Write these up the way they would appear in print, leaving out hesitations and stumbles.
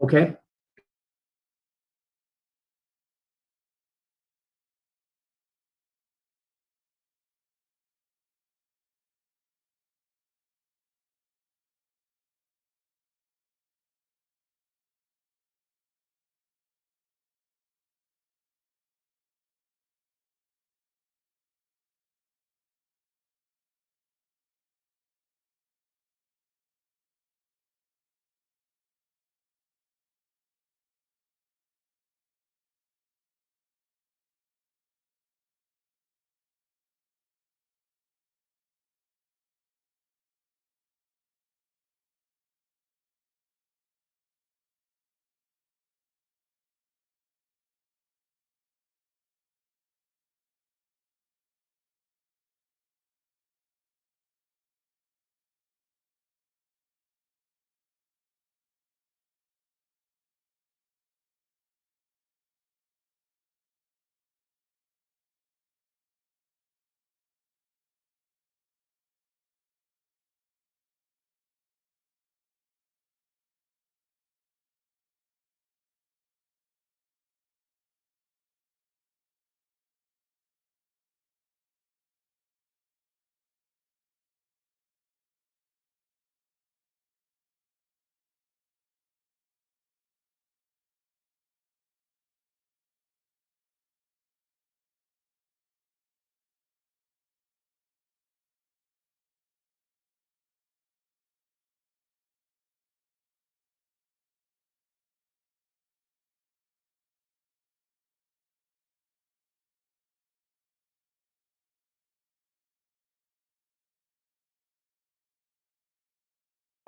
Okay.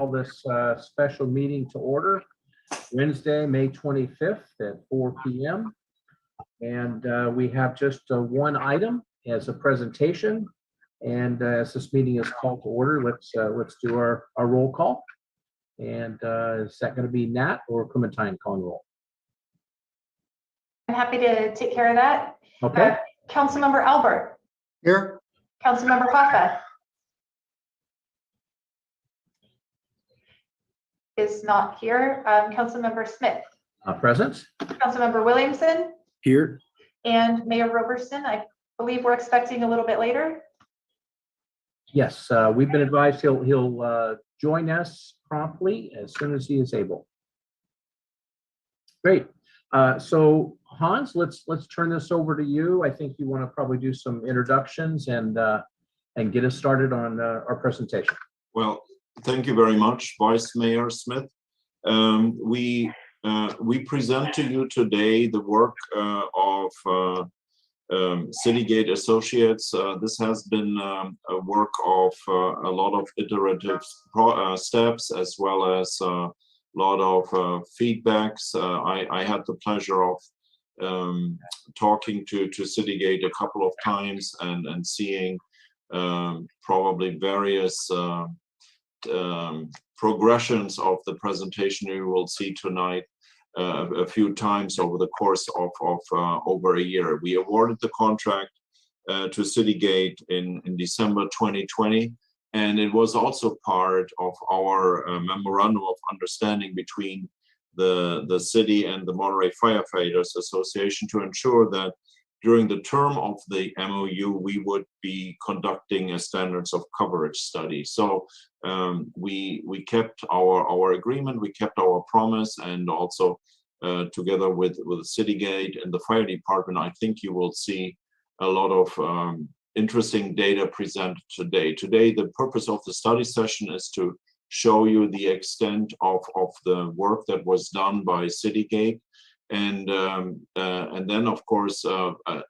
Call this special meeting to order Wednesday, May 25th at 4 p.m. And we have just one item as a presentation. And as this meeting is called to order, let's do our roll call. And is that going to be Nat or Clementine calling roll? I'm happy to take care of that. Okay. Councilmember Albert. Here. Councilmember Hoffa. Is not here. Councilmember Smith. Present. Councilmember Williamson. Here. And Mayor Roberson. I believe we're expecting a little bit later. Yes, we've been advised he'll join us promptly as soon as he is able. Great. So Hans, let's turn this over to you. I think you want to probably do some introductions and get us started on our presentation. Well, thank you very much, Vice Mayor Smith. We present to you today the work of Citygate Associates. This has been a work of a lot of iterative steps, as well as a lot of feedbacks. I had the pleasure of talking to Citygate a couple of times and seeing probably various progressions of the presentation you will see tonight a few times over the course of over a year. We awarded the contract to Citygate in December 2020, and it was also part of our memorandum of understanding between the city and the Monterey Firefighters Association to ensure that during the term of the MOU, we would be conducting a standards of coverage study. So we kept our agreement, we kept our promise, and also together with Citygate and the fire department, I think you will see a lot of interesting data presented today. Today, the purpose of the study session is to show you the extent of the work that was done by Citygate. And then, of course,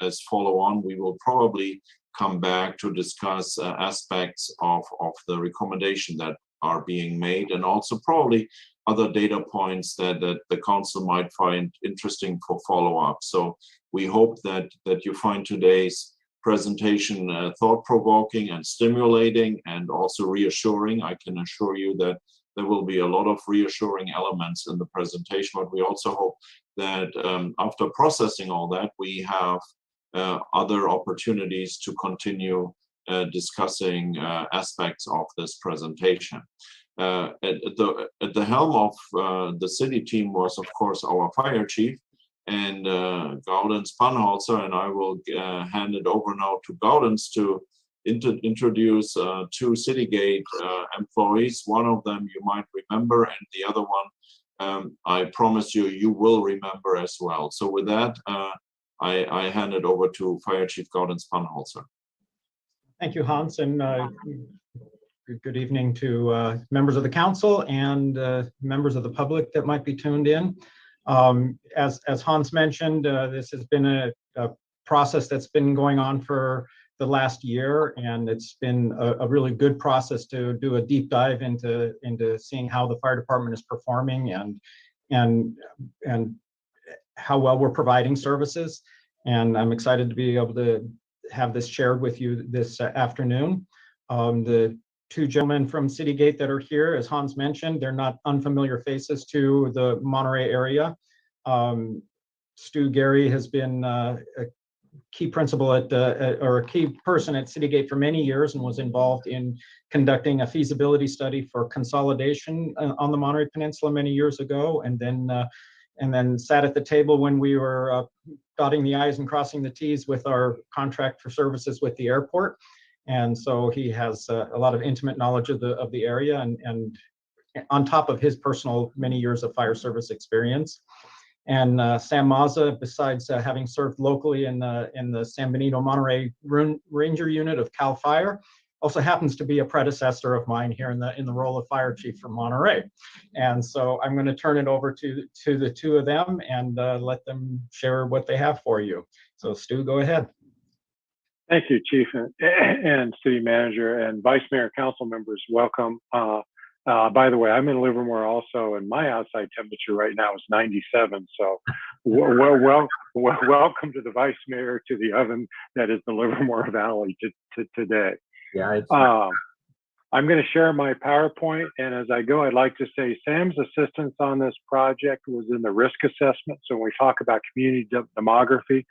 as follow on, we will probably come back to discuss aspects of the recommendation that are being made, and also probably other data points that the council might find interesting for follow-up. So we hope that you find today's presentation thought-provoking and stimulating, and also reassuring. I can assure you that there will be a lot of reassuring elements in the presentation, but we also hope that after processing all that, we have other opportunities to continue discussing aspects of this presentation. At the helm of the city team was, of course, our fire chief and Gaudens Spanholzer, and I will hand it over now to Gaudens to introduce two Citygate employees. One of them you might remember, and the other one I promise you will remember as well. So with that, I hand it over to Fire Chief Gaudens Spanholzer. Thank you, Hans, and good evening to members of the council and members of the public that might be tuned in. As Hans mentioned, this has been a process that's been going on for the last year, and it's been a really good process to do a deep dive into seeing how the fire department is performing and how well we're providing services. And I'm excited to be able to have this shared with you this afternoon. The two gentlemen from Citygate that are here, as Hans mentioned, they're not unfamiliar faces to the Monterey area. Stu Gary has been a key principal or a key person at Citygate for many years and was involved in conducting a feasibility study for consolidation on the Monterey Peninsula many years ago, and then sat at the table when we were dotting the I's and crossing the T's with our contract for services with the airport. And so he has a lot of intimate knowledge of the area, and on top of his personal many years of fire service experience. And Sam Mazza, besides having served locally in the San Benito Monterey Ranger Unit of CAL FIRE, also happens to be a predecessor of mine here in the role of fire chief for Monterey. And so I'm going to turn it over to the two of them and let them share what they have for you. So Stu, go ahead. Thank you, Chief and City Manager and Vice Mayor, Council members. Welcome. By the way, I'm in Livermore also, and my outside temperature right now is 97. So welcome to the Vice Mayor, to the oven that is the Livermore Valley today. Yeah, I'm going to share my PowerPoint, and as I go, I'd like to say Sam's assistance on this project was in the risk assessment. So when we talk about community demography,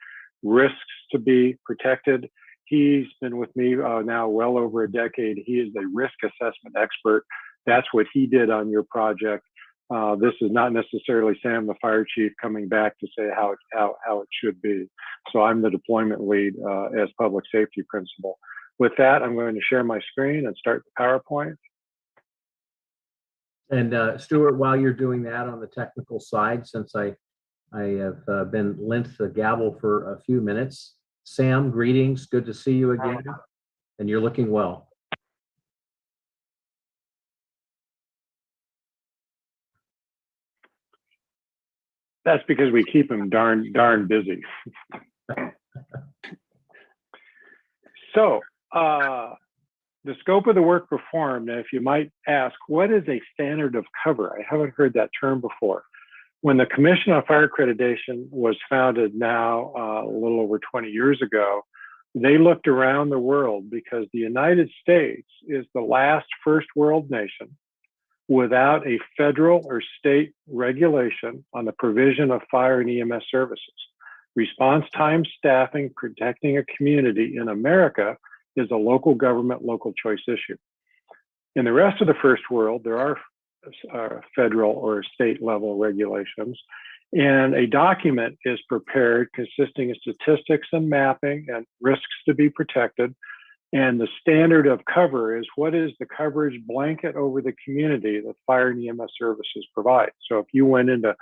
risks to be protected, he's been with me now well over a decade. He is a risk assessment expert. That's what he did on your project. This is not necessarily Sam, the fire chief, coming back to say how it should be. So I'm the deployment lead as public safety principal. With that, I'm going to share my screen and start the PowerPoint. And Stuart, while you're doing that on the technical side, since I have been lent the gavel for a few minutes, Sam, greetings. Good to see you again. And you're looking well. That's because we keep him darn busy. So the scope of the work performed, and if you might ask, what is a standard of cover? I haven't heard that term before. When the Commission on Fire Accreditation was founded now a little over 20 years ago, they looked around the world because the United States is the last first world nation without a federal or state regulation on the provision of fire and EMS services. Response time, staffing, protecting a community in America is a local government, local choice issue. In the rest of the first world, there are federal or state level regulations, and a document is prepared consisting of statistics and mapping and risks to be protected. And the standard of cover is what is the coverage blanket over the community that fire and EMS services provide. So if you went into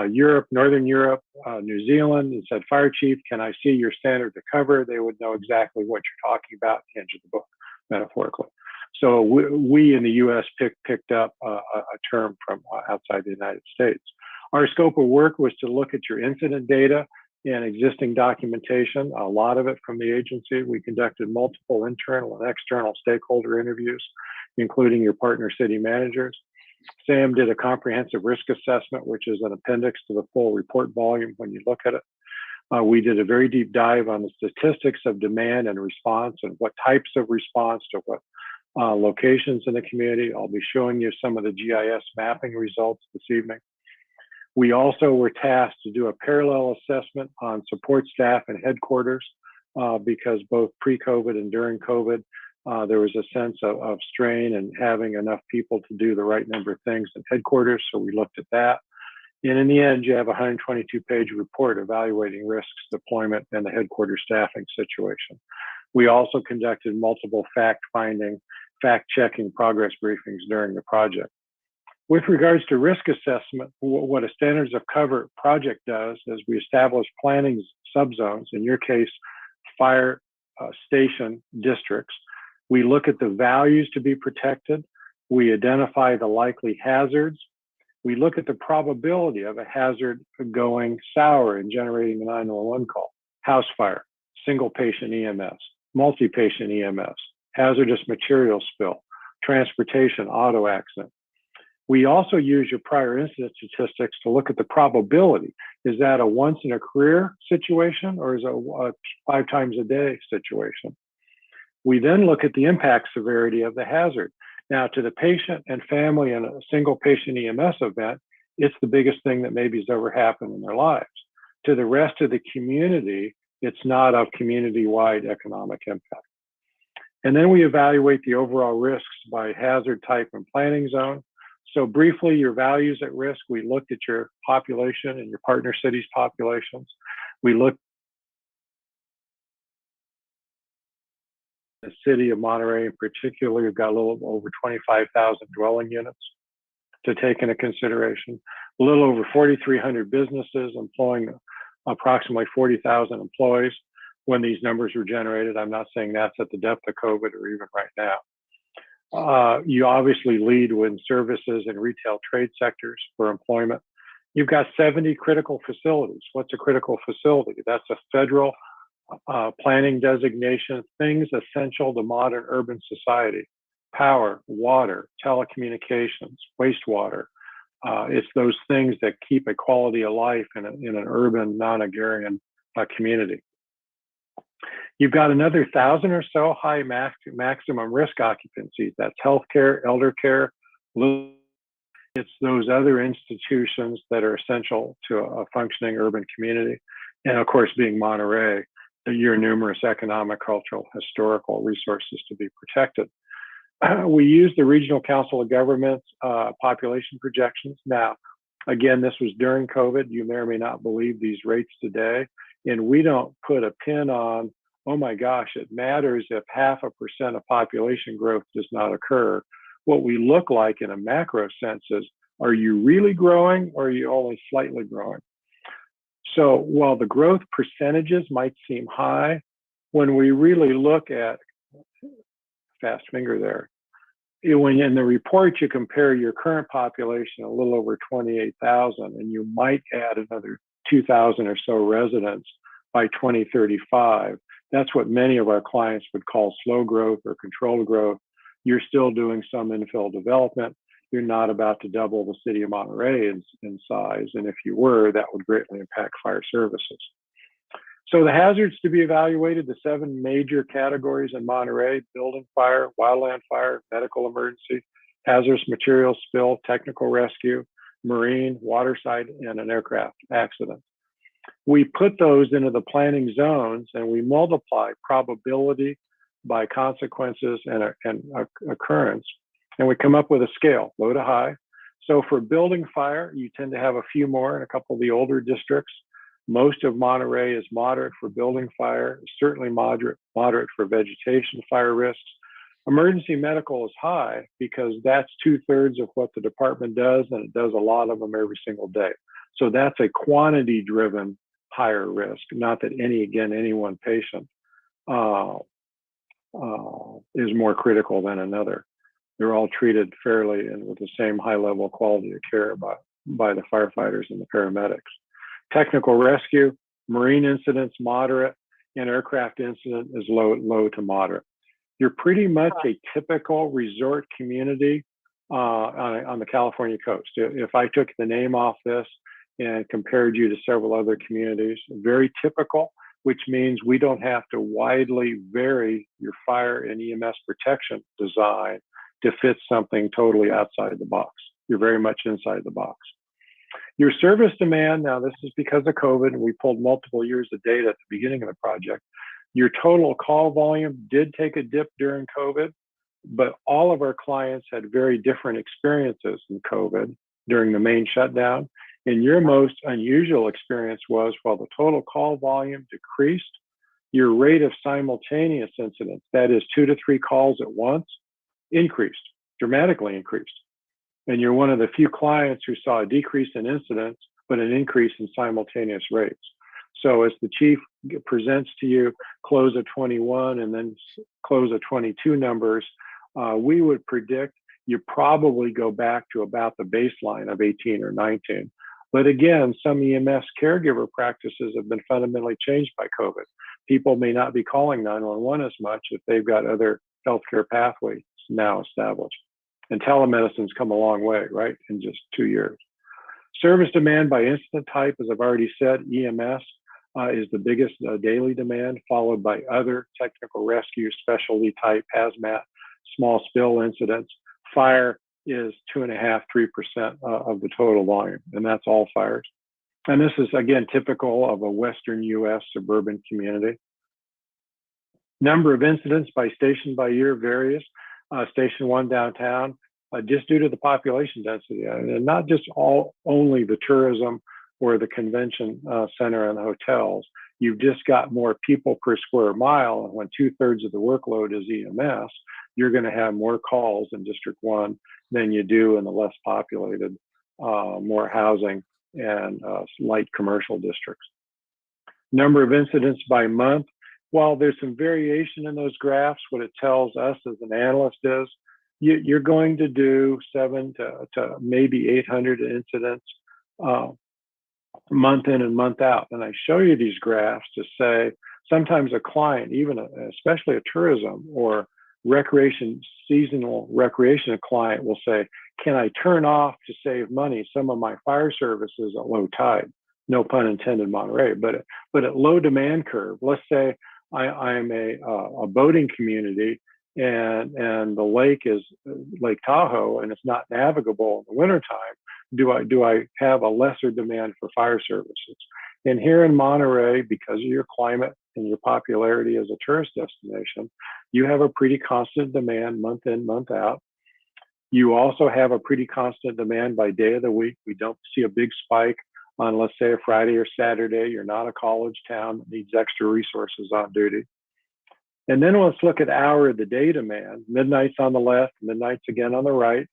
Europe, Northern Europe, New Zealand, and said, Fire Chief, can I see your standard to cover? They would know exactly what you're talking about at the end of the book, metaphorically. So we in the US picked up a term from outside the United States. Our scope of work was to look at your incident data and existing documentation, a lot of it from the agency. We conducted multiple internal and external stakeholder interviews, including your partner city managers. Sam did a comprehensive risk assessment, which is an appendix to the full report volume when you look at it. We did a very deep dive on the statistics of demand and response and what types of response to what locations in the community. I'll be showing you some of the GIS mapping results this evening. We also were tasked to do a parallel assessment on support staff and headquarters because both pre-COVID and during COVID, There was a sense of strain and having enough people to do the right number of things at headquarters, so we looked at that. And in the end, you have a 122-page report evaluating risks, deployment, and the headquarters staffing situation. We also conducted multiple fact-finding, fact-checking progress briefings during the project. With regards to risk assessment, what a standards of cover project does is we establish planning subzones, in your case, fire station districts. We look at the values to be protected. We identify the likely hazards. We look at the probability of a hazard going sour and generating a 911 call, house fire, single patient EMS, multi-patient EMS, hazardous material spill, transportation, auto accident. We also use your prior incident statistics to look at the probability. Is that a once in a career situation, or is it a 5 times a day situation? We then look at the impact severity of the hazard. Now, to the patient and family in a single patient EMS event, it's the biggest thing that maybe has ever happened in their lives. To the rest of the community, it's not of community-wide economic impact. And then we evaluate the overall risks by hazard type and planning zone. So briefly, your values at risk, we looked at your population and your partner cities' populations. We looked at the city of Monterey in particular. We've got a little over 25,000 dwelling units to take into consideration. A little over 4,300 businesses employing approximately 40,000 employees when these numbers were generated. I'm not saying that's at the depth of COVID or even right now. You obviously lead with services and retail trade sectors for employment. You've got 70 critical facilities. What's a critical facility? That's a federal planning designation, things essential to modern urban society: power, water, telecommunications, wastewater. It's those things that keep a quality of life in an urban, non-agrarian community. You've got another 1,000 or so high maximum risk occupancies. That's healthcare, elder care. It's those other institutions that are essential to a functioning urban community. And of course, being Monterey, your numerous economic, cultural, historical resources to be protected. We use the Regional Council of Governments population projections. Now, again, this was during COVID. You may or may not believe these rates today. And we don't put a pin on, oh my gosh, it matters if 0.5% of population growth does not occur. What we look like in a macro sense is, are you really growing or are you only slightly growing? So while the growth percentages might seem high, when we really look at, fast finger there, when in the report you compare your current population, a little over 28,000, and you might add another 2,000 or so residents by 2035. That's what many of our clients would call slow growth or controlled growth. You're still doing some infill development. You're not about to double the city of Monterey in size. And if you were, that would greatly impact fire services. So the hazards to be evaluated, the 7 major categories in Monterey: building fire, wildland fire, medical emergency, hazardous material spill, technical rescue, marine, waterside, and an aircraft accident. We put those into the planning zones and we multiply probability by consequences and occurrence. And we come up with a scale, low to high. So for building fire, you tend to have a few more in a couple of the older districts. Most of Monterey is moderate for building fire, certainly moderate for vegetation fire risks. Emergency medical is high because that's 2/3 of what the department does, and it does a lot of them every single day. So that's a quantity-driven higher risk, not that any one patient is more critical than another. They're all treated fairly and with the same high level of quality of care by the firefighters and the paramedics. Technical rescue, marine incidents, moderate, and aircraft incident is low to moderate. You're pretty much a typical resort community on the California coast. If I took the name off this and compared you to several other communities, very typical, which means we don't have to widely vary your fire and EMS protection design to fit something totally outside the box. You're very much inside the box. Your service demand, now this is because of COVID, and we pulled multiple years of data at the beginning of the project. Your total call volume did take a dip during COVID, but all of our clients had very different experiences in COVID during the main shutdown. And your most unusual experience was, while the total call volume decreased, your rate of simultaneous incidents, that is 2 to 3 calls at once, increased, dramatically increased. And you're one of the few clients who saw a decrease in incidents, but an increase in simultaneous rates. So as the chief presents to you close of 21 and then close of 22 numbers, we would predict you probably go back to about the baseline of 18 or 19. But again, some EMS caregiver practices have been fundamentally changed by COVID. People may not be calling 911 as much if they've got other healthcare pathways now established. And telemedicine's come a long way, right, in just 2 years. Service demand by incident type, as I've already said, EMS is the biggest daily demand, followed by other technical rescue, specialty type, hazmat, small spill incidents. Fire is 2.5–3% of the total volume, and that's all fires. And this is, again, typical of a Western US suburban community. Number of incidents by station by year varies. Station 1 downtown, just due to the population density, and not just only the tourism or the convention center and the hotels. You've just got more people per square mile, and when 2/3 of the workload is EMS, you're going to have more calls in District 1 than you do in the less populated, more housing and light commercial districts. Number of incidents by month. While there's some variation in those graphs, what it tells us as an analyst is you're going to do 700 to maybe 800 incidents month in and month out. And I show you these graphs to say sometimes a client, even especially a tourism or seasonal recreation client, will say, can I turn off to save money some of my fire services at low tide? No pun intended, Monterey, but at low demand curve. Let's say I'm a boating community and the lake is Lake Tahoe and it's not navigable in the wintertime. Do I have a lesser demand for fire services? And here in Monterey, because of your climate and your popularity as a tourist destination, you have a pretty constant demand month in, month out. You also have a pretty constant demand by day of the week. We don't see a big spike on, let's say, a Friday or Saturday. You're not a college town that needs extra resources on duty. And then let's look at hour of the day demand. Midnight's on the left, midnight's again on the right.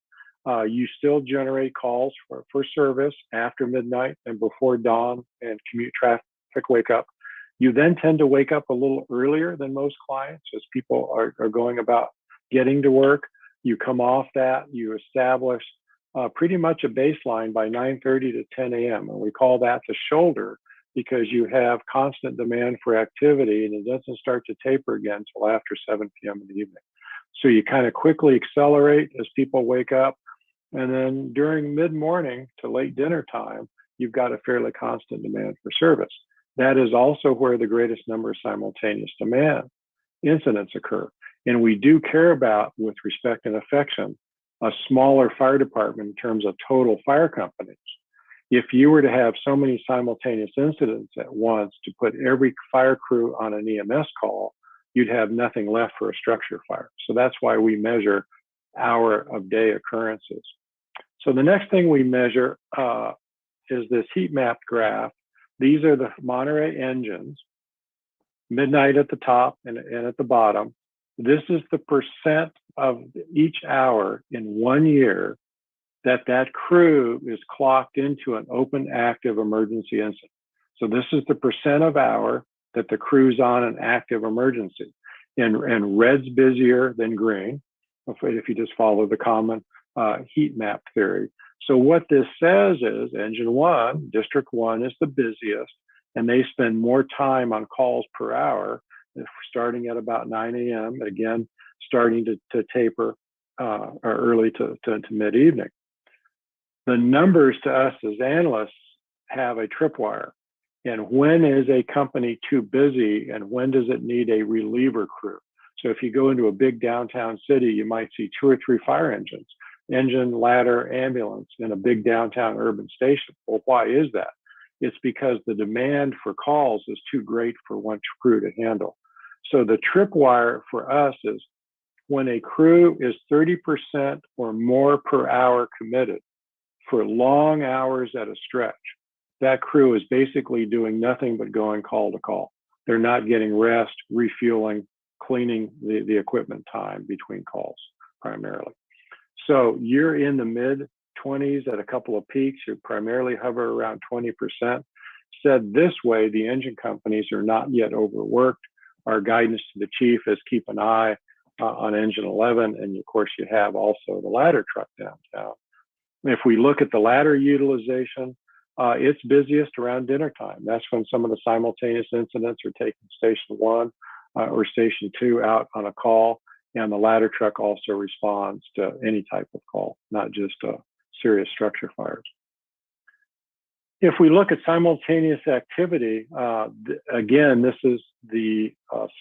You still generate calls for service after midnight and before dawn and commute traffic wake up. You then tend to wake up a little earlier than most clients as people are going about getting to work. You come off that, you establish pretty much a baseline by 9:30 to 10 a.m. And we call that the shoulder because you have constant demand for activity and it doesn't start to taper again until after 7 p.m. in the evening. So you kind of quickly accelerate as people wake up. And then during mid-morning to late dinner time, you've got a fairly constant demand for service. That is also where the greatest number of simultaneous demand incidents occur. And we do care about, with respect and affection, a smaller fire department in terms of total fire companies. If you were to have so many simultaneous incidents at once to put every fire crew on an EMS call, you'd have nothing left for a structure fire. So that's why we measure hour of day occurrences. So the next thing we measure is this heat map graph. These are the Monterey engines, midnight at the top and at the bottom. This is the percent of each hour in 1 year that crew is clocked into an open active emergency incident. So this is the percent of hour that the crew's on an active emergency. And red's busier than green, if you just follow the common heat map theory. So what this says is engine 1, District 1 is the busiest, and they spend more time on calls per hour, starting at about 9 a.m., again, starting to taper or early to mid-evening. The numbers to us as analysts have a tripwire. And when is a company too busy and when does it need a reliever crew? So if you go into a big downtown city, you might see 2 or 3 fire engines, engine, ladder, ambulance in a big downtown urban station. Well, why is that? It's because the demand for calls is too great for one crew to handle. So the tripwire for us is when a crew is 30% or more per hour committed for long hours at a stretch, that crew is basically doing nothing but going call to call. They're not getting rest, refueling, cleaning the equipment time between calls primarily. So you're in the mid 20s at a couple of peaks. You primarily hover around 20%. Said this way, the engine companies are not yet overworked. Our guidance to the chief is keep an eye on engine 11. And of course, you have also the ladder truck downtown. If we look at the ladder utilization, it's busiest around dinner time. That's when some of the simultaneous incidents are taking station 1 or station 2 out on a call. And the ladder truck also responds to any type of call, not just serious structure fires. If we look at simultaneous activity, again, this is the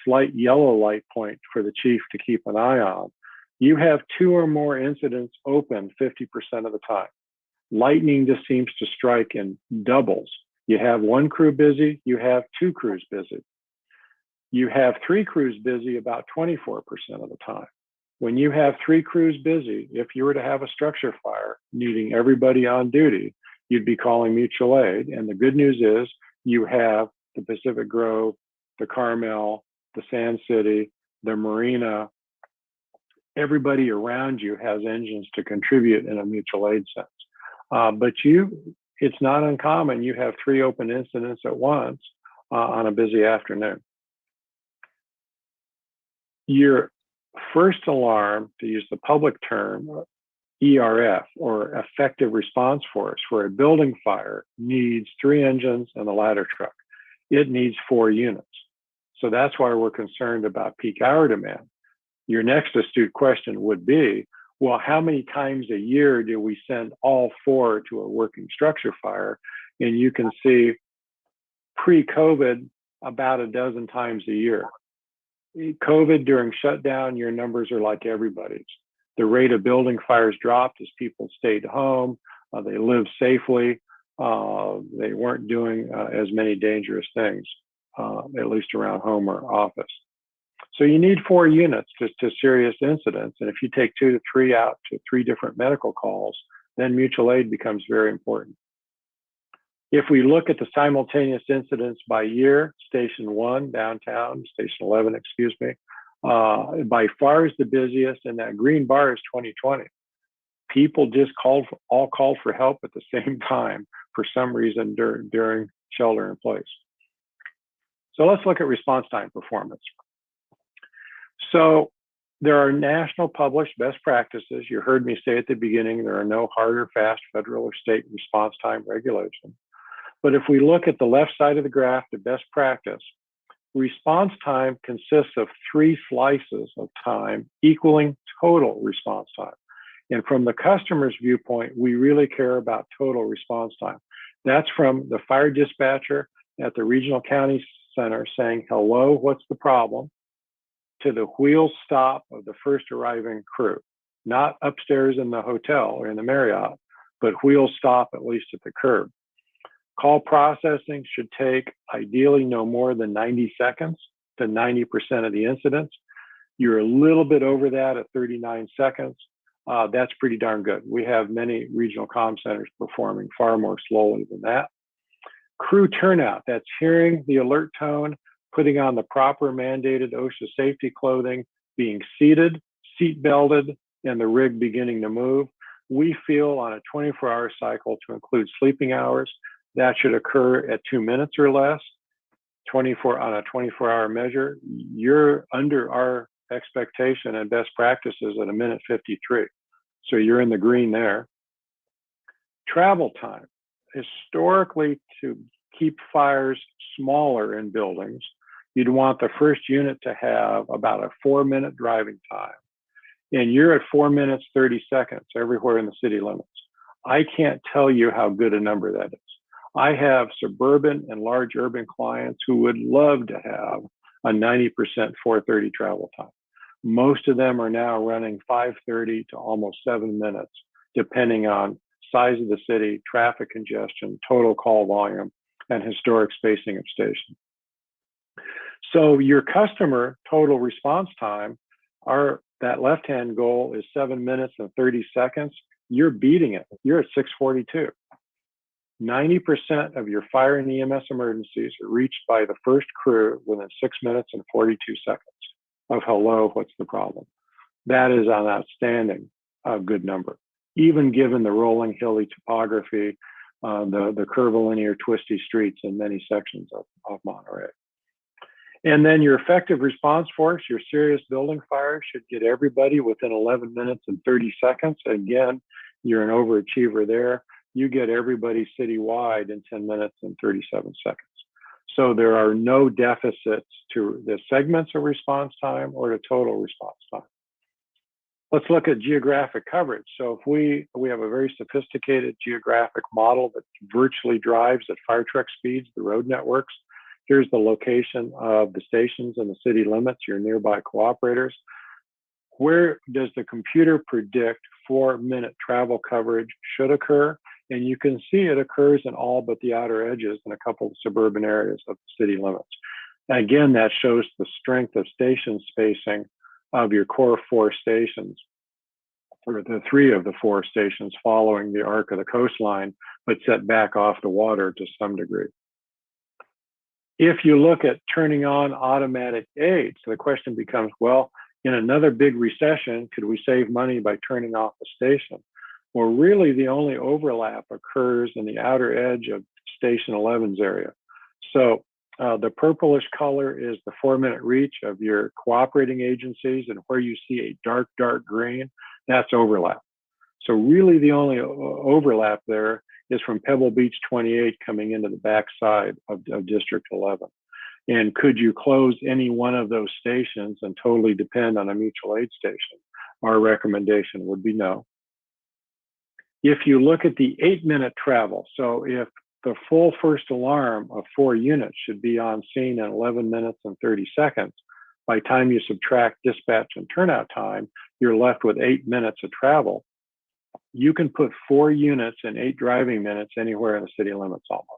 slight yellow light point for the chief to keep an eye on. You have 2 or more incidents open 50% of the time. Lightning just seems to strike in doubles. You have 1 crew busy, you have 2 crews busy. You have 3 crews busy about 24% of the time. When you have 3 crews busy, if you were to have a structure fire needing everybody on duty, you'd be calling mutual aid. And the good news is you have the Pacific Grove, the Carmel, the Sand City, the Marina. Everybody around you has engines to contribute in a mutual aid sense. But it's not uncommon. You have 3 open incidents at once on a busy afternoon. Your first alarm, to use the public term, ERF, or effective response force, for a building fire needs 3 engines and a ladder truck. It needs 4 units. So that's why we're concerned about peak hour demand. Your next astute question would be, well, how many times a year do we send all 4 to a working structure fire? And you can see pre-COVID, about a dozen times a year. COVID during shutdown, your numbers are like everybody's. The rate of building fires dropped as people stayed home. They lived safely. They weren't doing as many dangerous things, at least around home or office. So you need 4 units to serious incidents. And if you take 2 to 3 out to 3 different medical calls, then mutual aid becomes very important. If we look at the simultaneous incidents by year, station 1 downtown, station 11, excuse me, by far is the busiest, and that green bar is 2020. People just all called for help at the same time for some reason during shelter in place. So let's look at response time performance. So there are national published best practices. You heard me say at the beginning, there are no hard or fast federal or state response time regulations. But if we look at the left side of the graph, the best practice, response time consists of 3 slices of time equaling total response time. And from the customer's viewpoint, we really care about total response time. That's from the fire dispatcher at the regional county center saying, hello, what's the problem? To the wheel stop of the first arriving crew, not upstairs in the hotel or in the Marriott, but wheel stop at least at the curb. Call processing should take ideally no more than 90 seconds to 90% of the incidents. You're a little bit over that at 39 seconds. That's pretty darn good. We have many regional comm centers performing far more slowly than that. Crew turnout, that's hearing the alert tone, putting on the proper mandated OSHA safety clothing, being seated, seat belted, and the rig beginning to move. We feel on a 24-hour cycle to include sleeping hours, that should occur at 2 minutes or less. On a 24-hour measure, you're under our expectation and best practices at 1:53. So you're in the green there. Travel time. Historically, to keep fires smaller in buildings, you'd want the first unit to have about a 4-minute driving time. And you're at 4 minutes, 30 seconds everywhere in the city limits. I can't tell you how good a number that is. I have suburban and large urban clients who would love to have a 90% 4:30 travel time. Most of them are now running 5:30 to almost 7 minutes, depending on size of the city, traffic congestion, total call volume, and historic spacing of stations. So your customer total response time, that left-hand goal is 7 minutes and 30 seconds. You're beating it. You're at 6:42. 90% of your fire and EMS emergencies are reached by the first crew within 6 minutes and 42 seconds of hello, what's the problem? That is an outstanding good number, even given the rolling hilly topography, the curvilinear twisty streets in many sections of Monterey. And then your effective response force, your serious building fire should get everybody within 11 minutes and 30 seconds. Again, you're an overachiever there. You get everybody citywide in 10 minutes and 37 seconds. So there are no deficits to the segments of response time or the total response time. Let's look at geographic coverage. So if we have a very sophisticated geographic model that virtually drives at fire truck speeds, the road networks. Here's the location of the stations and the city limits, your nearby cooperators. Where does the computer predict 4-minute travel coverage should occur? And you can see it occurs in all but the outer edges and a couple of suburban areas of the city limits. And again, that shows the strength of station spacing of your core 4 stations, or the 3 of the 4 stations following the arc of the coastline, but set back off the water to some degree. If you look at turning on automatic aid, so the question becomes, well, in another big recession, could we save money by turning off the station? Well, really the only overlap occurs in the outer edge of Station 11's area. So the purplish color is the 4-minute reach of your cooperating agencies, and where you see a dark green, that's overlap. So really the only overlap there is from Pebble Beach 28 coming into the backside of District 11. And could you close any one of those stations and totally depend on a mutual aid station? Our recommendation would be no. If you look at the 8-minute travel, so if the full first alarm of 4 units should be on scene in 11 minutes and 30 seconds, by the time you subtract dispatch and turnout time, you're left with 8 minutes of travel. You can put 4 units in 8 driving minutes anywhere in the city limits almost.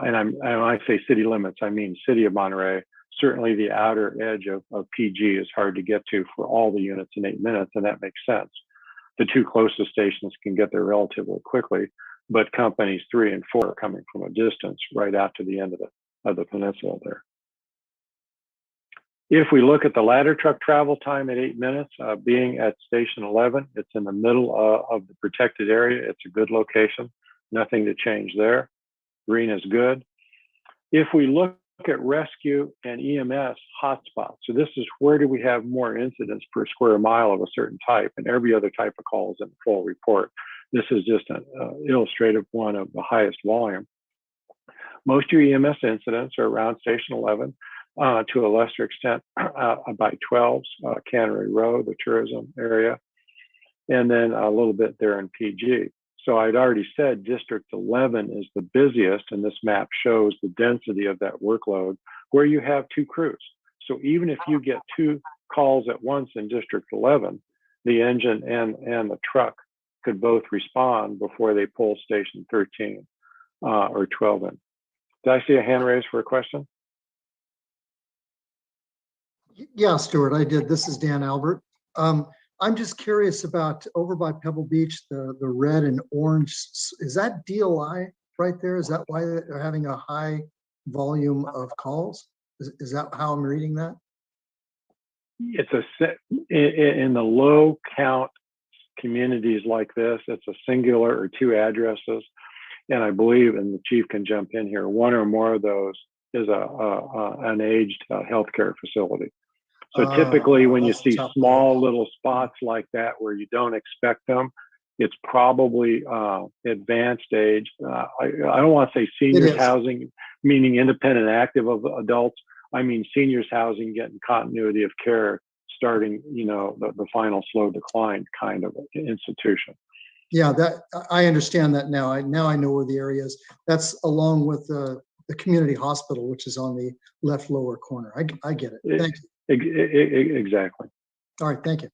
And when I say city limits, I mean city of Monterey. Certainly the outer edge of PG is hard to get to for all the units in 8 minutes, and that makes sense. The 2 closest stations can get there relatively quickly, but companies 3 and 4 are coming from a distance right out to the end of the peninsula there. If we look at the ladder truck travel time at 8 minutes, being at Station 11, it's in the middle of the protected area. It's a good location. Nothing to change there. Green is good. If we look at rescue and EMS hotspots, so this is where do we have more incidents per square mile of a certain type, and every other type of call is in the full report. This is just an illustrative one of the highest volume. Most of your EMS incidents are around Station 11, to a lesser extent by 12s, Cannery Row, the tourism area, and then a little bit there in PG. So I'd already said District 11 is the busiest, and this map shows the density of that workload where you have 2 crews. So even if you get 2 calls at once in District 11, the engine and the truck could both respond before they pull Station 13 or 12 in. Did I see a hand raised for a question? Yeah, Stuart, I did. This is Dan Albert. I'm just curious about over by Pebble Beach, the red and orange, is that DOI right there? Is that why they're having a high volume of calls? Is that how I'm reading that? It's in the low count communities like this, it's a singular or 2 addresses. And I believe, and the chief can jump in here, 1 or more of those is an aged healthcare facility. So typically when you see small little spots like that where you don't expect them, it's probably advanced age. I don't want to say seniors housing, meaning independent active of adults. I mean seniors housing getting continuity of care, starting, the final slow decline kind of institution. Yeah, that I understand that now. I know where the area is. That's along with the community hospital, which is on the left lower corner. I get it. Thank you. Exactly. All right, thank you.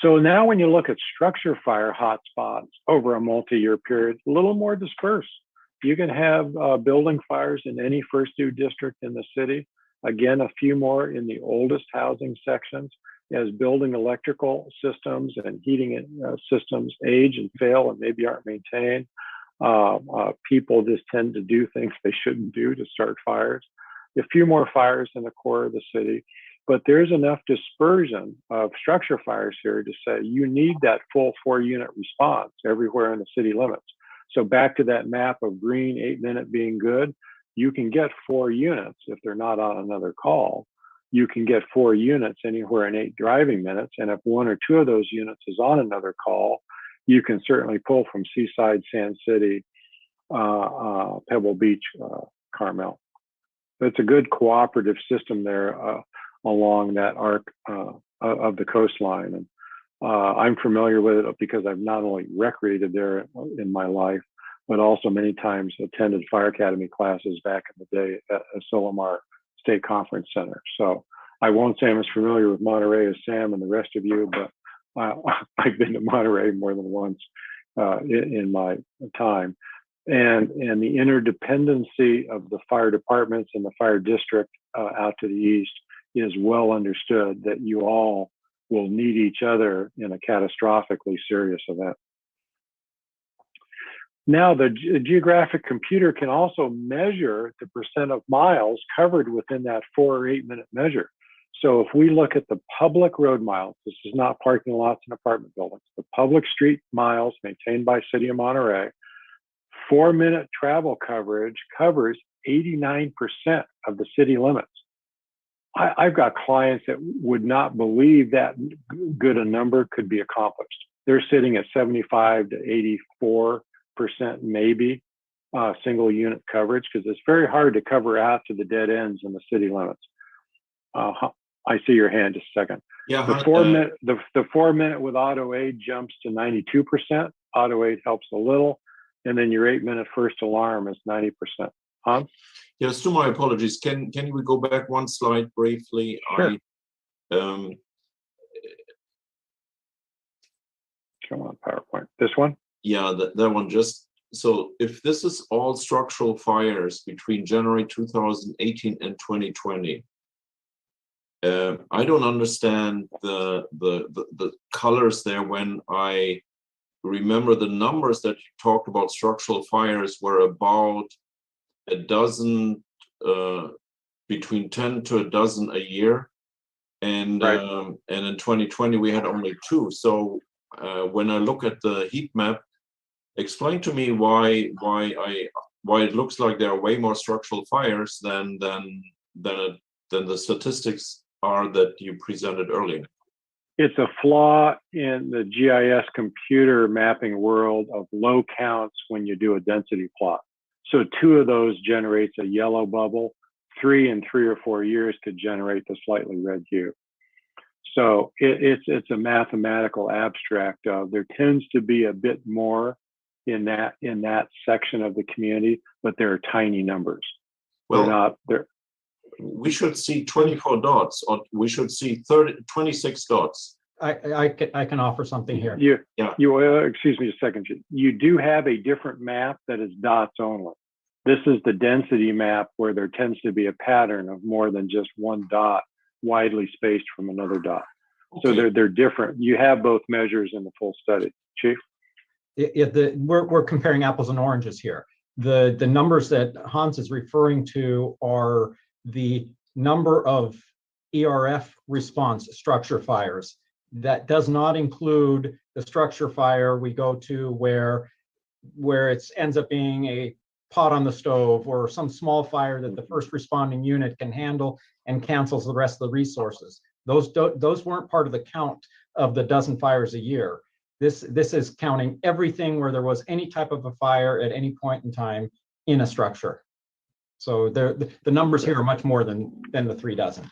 So now when you look at structure fire hotspots over a multi-year period, a little more dispersed. You can have building fires in any first due district in the city. Again, a few more in the oldest housing sections as building electrical systems and heating systems age and fail and maybe aren't maintained. People just tend to do things they shouldn't do to start fires. A few more fires in the core of the city, but there's enough dispersion of structure fires here to say you need that full 4-unit response everywhere in the city limits. So back to that map of green 8-minute being good, you can get 4 units if they're not on another call. You can get 4 units anywhere in 8 driving minutes. And if 1 or 2 of those units is on another call, you can certainly pull from Seaside, Sand City, Pebble Beach, Carmel. It's a good cooperative system there along that arc of the coastline. And I'm familiar with it because I've not only recreated there in my life, but also many times attended fire academy classes back in the day at Solomar State Conference Center. So I won't say I'm as familiar with Monterey as Sam and the rest of you, but I've been to Monterey more than once in my time. And the interdependency of the fire departments and the fire district out to the east is well understood, that you all will need each other in a catastrophically serious event. Now, the geographic computer can also measure the percent of miles covered within that 4 or 8 minute measure. So if we look at the public road miles, this is not parking lots and apartment buildings, the public street miles maintained by City of Monterey, 4-minute travel coverage covers 89% of the city limits. I've got clients that would not believe that good a number could be accomplished. They're sitting at 75 to 84% maybe single unit coverage, because it's very hard to cover out to the dead ends in the city limits. I see your hand, just a second. Yeah. The 4-minute with auto aid jumps to 92%. Auto aid helps a little. And then your 8-minute first alarm is 90%. Huh? Yes, to my apologies. Can we go back one slide briefly? Sure. Come on, PowerPoint. This one? Yeah, that one. Just so, if this is all structural fires between January 2018 and 2020, I don't understand the colors there. When I remember the numbers that you talked about, structural fires were about a dozen, between 10 to a dozen a year, and Right. And in 2020 we had only 2. So when I look at the heat map, explain to me why it looks like there are way more structural fires than the statistics are that you presented earlier. It's a flaw in the GIS computer mapping world of low counts when you do a density plot. So 2 of those generates a yellow bubble. 3 in 3 or 4 years could generate the slightly red hue. So it's a mathematical abstract of, there tends to be a bit more in that section of the community, but there are tiny numbers. Well, we should see 24 dots, or we should see 26 dots. I can offer something here. Excuse me a second. You do have a different map that is dots only. This is the density map where there tends to be a pattern of more than just one dot widely spaced from another dot. Okay. So they're different. You have both measures in the full study. Chief? We're comparing apples and oranges here. The numbers that Hans is referring to are the number of ERF response structure fires. That does not include the structure fire we go to where it ends up being a pot on the stove or some small fire that the first responding unit can handle and cancels the rest of the resources. Those weren't part of the count of the dozen fires a year. This is counting everything where there was any type of a fire at any point in time in a structure. So the numbers here are much more than the 3 dozen.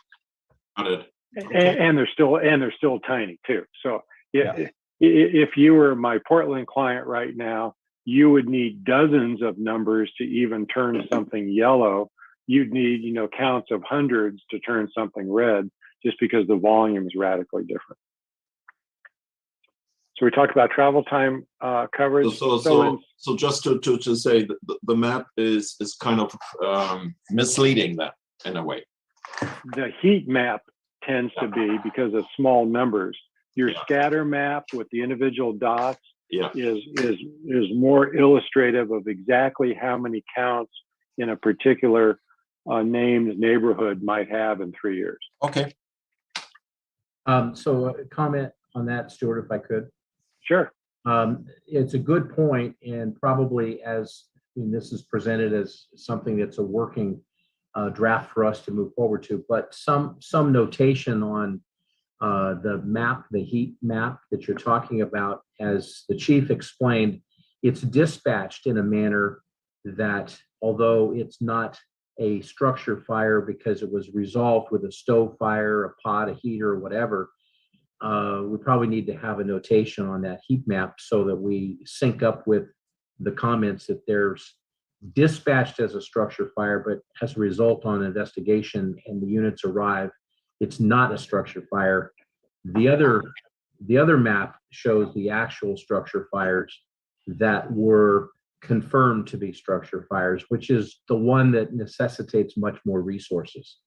Got it. Okay. And they're still tiny too. So if you were my Portland client right now, you would need dozens of numbers to even turn something yellow. You'd need, counts of hundreds to turn something red, just because the volume is radically different. So we talked about travel time coverage. So just to say that the map is kind of misleading that in a way. The heat map tends to be because of small numbers. Your scatter map with the individual dots is more illustrative of exactly how many counts in a particular named neighborhood might have in 3 years. Okay. So a comment on that, Stuart, if I could. Sure. It's a good point, and probably this is presented as something that's a working draft for us to move forward to, but some notation on the map, the heat map that you're talking about, as the chief explained, it's dispatched in a manner that, although it's not a structure fire because it was resolved with a stove fire, a pot, a heater, or whatever, we probably need to have a notation on that heat map so that we sync up with the comments that there's dispatched as a structure fire, but as a result on investigation and the units arrive, it's not a structure fire. The other map shows the actual structure fires that were confirmed to be structure fires, which is the one that necessitates much more resources.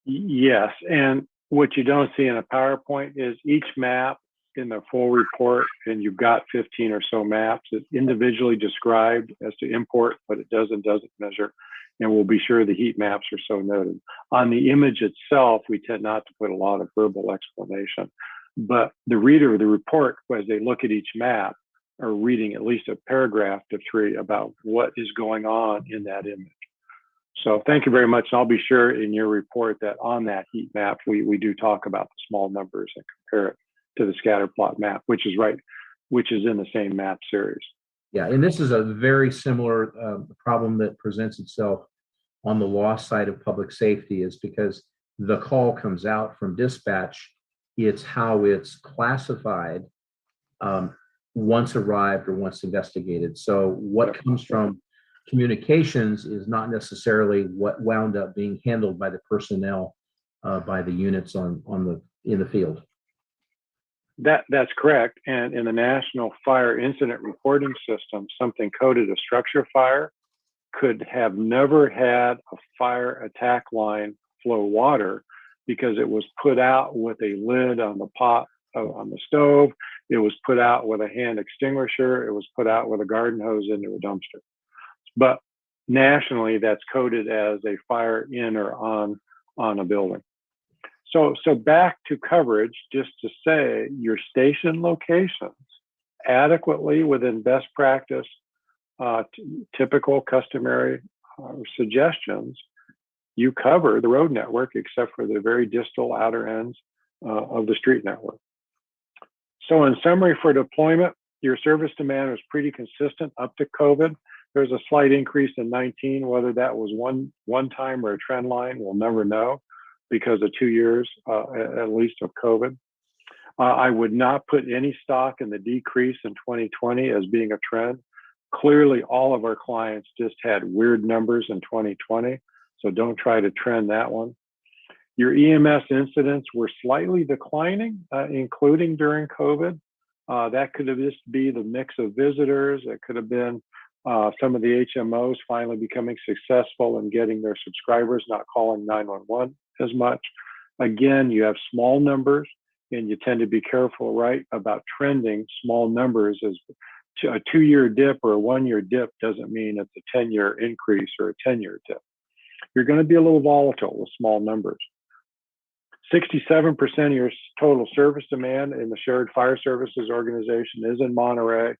Yes, and what you don't see in a PowerPoint is each map in the full report, and you've got 15 or so maps, is individually described as to import, but it doesn't measure. And we'll be sure the heat maps are so noted. On the image itself, we tend not to put a lot of verbal explanation, but the reader of the report, as they look at each map, are reading at least a paragraph to 3 about what is going on in that image. So thank you very much. And I'll be sure in your report that on that heat map, we do talk about the small numbers and compare it to the scatter plot map, which is in the same map series. Yeah, and this is a very similar problem that presents itself on the loss side of public safety, is because the call comes out from dispatch. It's how it's classified once arrived or once investigated. So what comes from communications is not necessarily what wound up being handled by the personnel, by the units in the field. That's correct. And in the National Fire Incident Reporting System, something coded a structure fire could have never had a fire attack line flow water because it was put out with a lid on the pot on the stove. It was put out with a hand extinguisher. It was put out with a garden hose into a dumpster. But nationally, that's coded as a fire in or on a building. So back to coverage, just to say your station locations adequately within best practice, typical customary suggestions, you cover the road network except for the very distal outer ends of the street network. So in summary, for deployment, your service demand was pretty consistent up to COVID. There's a slight increase in 19, whether that was one time or a trend line, we'll never know because of 2 years at least of COVID. I would not put any stock in the decrease in 2020 as being a trend. Clearly, all of our clients just had weird numbers in 2020, so don't try to trend that one. Your EMS incidents were slightly declining, including during COVID. That could have just be the mix of visitors. It could have been some of the HMOs finally becoming successful in getting their subscribers not calling 911 as much. Again, you have small numbers, and you tend to be careful, right, about trending small numbers. As a 2-year dip or a 1-year dip doesn't mean it's a 10-year increase or a 10-year dip. You're going to be a little volatile with small numbers. 67% of your total service demand in the Shared Fire Services Organization is in Monterey,